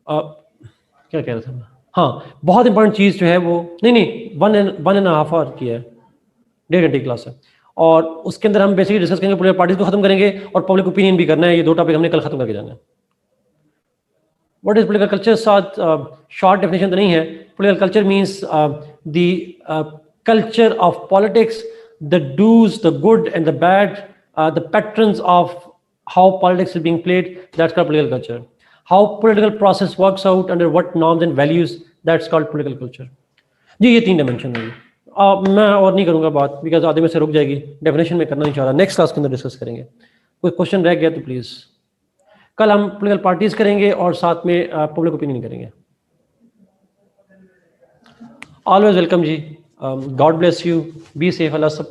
क्या कह रहा था मैं, हाँ बहुत इंपॉर्टेंट चीज़ जो है वो, नहीं 1.5 आवर की है, 1.5 घंटे की क्लास है, और उसके अंदर हम बेसिकली डिस्कस करेंगे पॉलिटिकल पार्टीज को खत्म करेंगे और पब्लिक ओपिनियन भी करना है। ये 2 टॉपिक हमने कल खत्म करके जाना है। व्हाट इज पॉलिटिकल कल्चर, साथ शॉर्ट डेफिनेशन तो नहीं है। Political culture means the culture of politics, the dos, the good and the bad, the patterns of how politics is being played, that's called political culture. How political process works out under what norms and values, that's called political culture. जी ये 3 dimension है। मैं और नहीं करूँगा बात, because आधे में से रुक जाएगी, डेफिनेशन में करना नहीं चाह रहा, नेक्स्ट क्लास के अंदर डिस्कस करेंगे। कोई क्वेश्चन रह गया तो प्लीज़, कल हम पॉलिटिकल पार्टीज करेंगे और साथ में पब्लिक ओपिनियन करेंगे। ऑलवेज वेलकम जी, God bless you, be safe, अल्लाह सब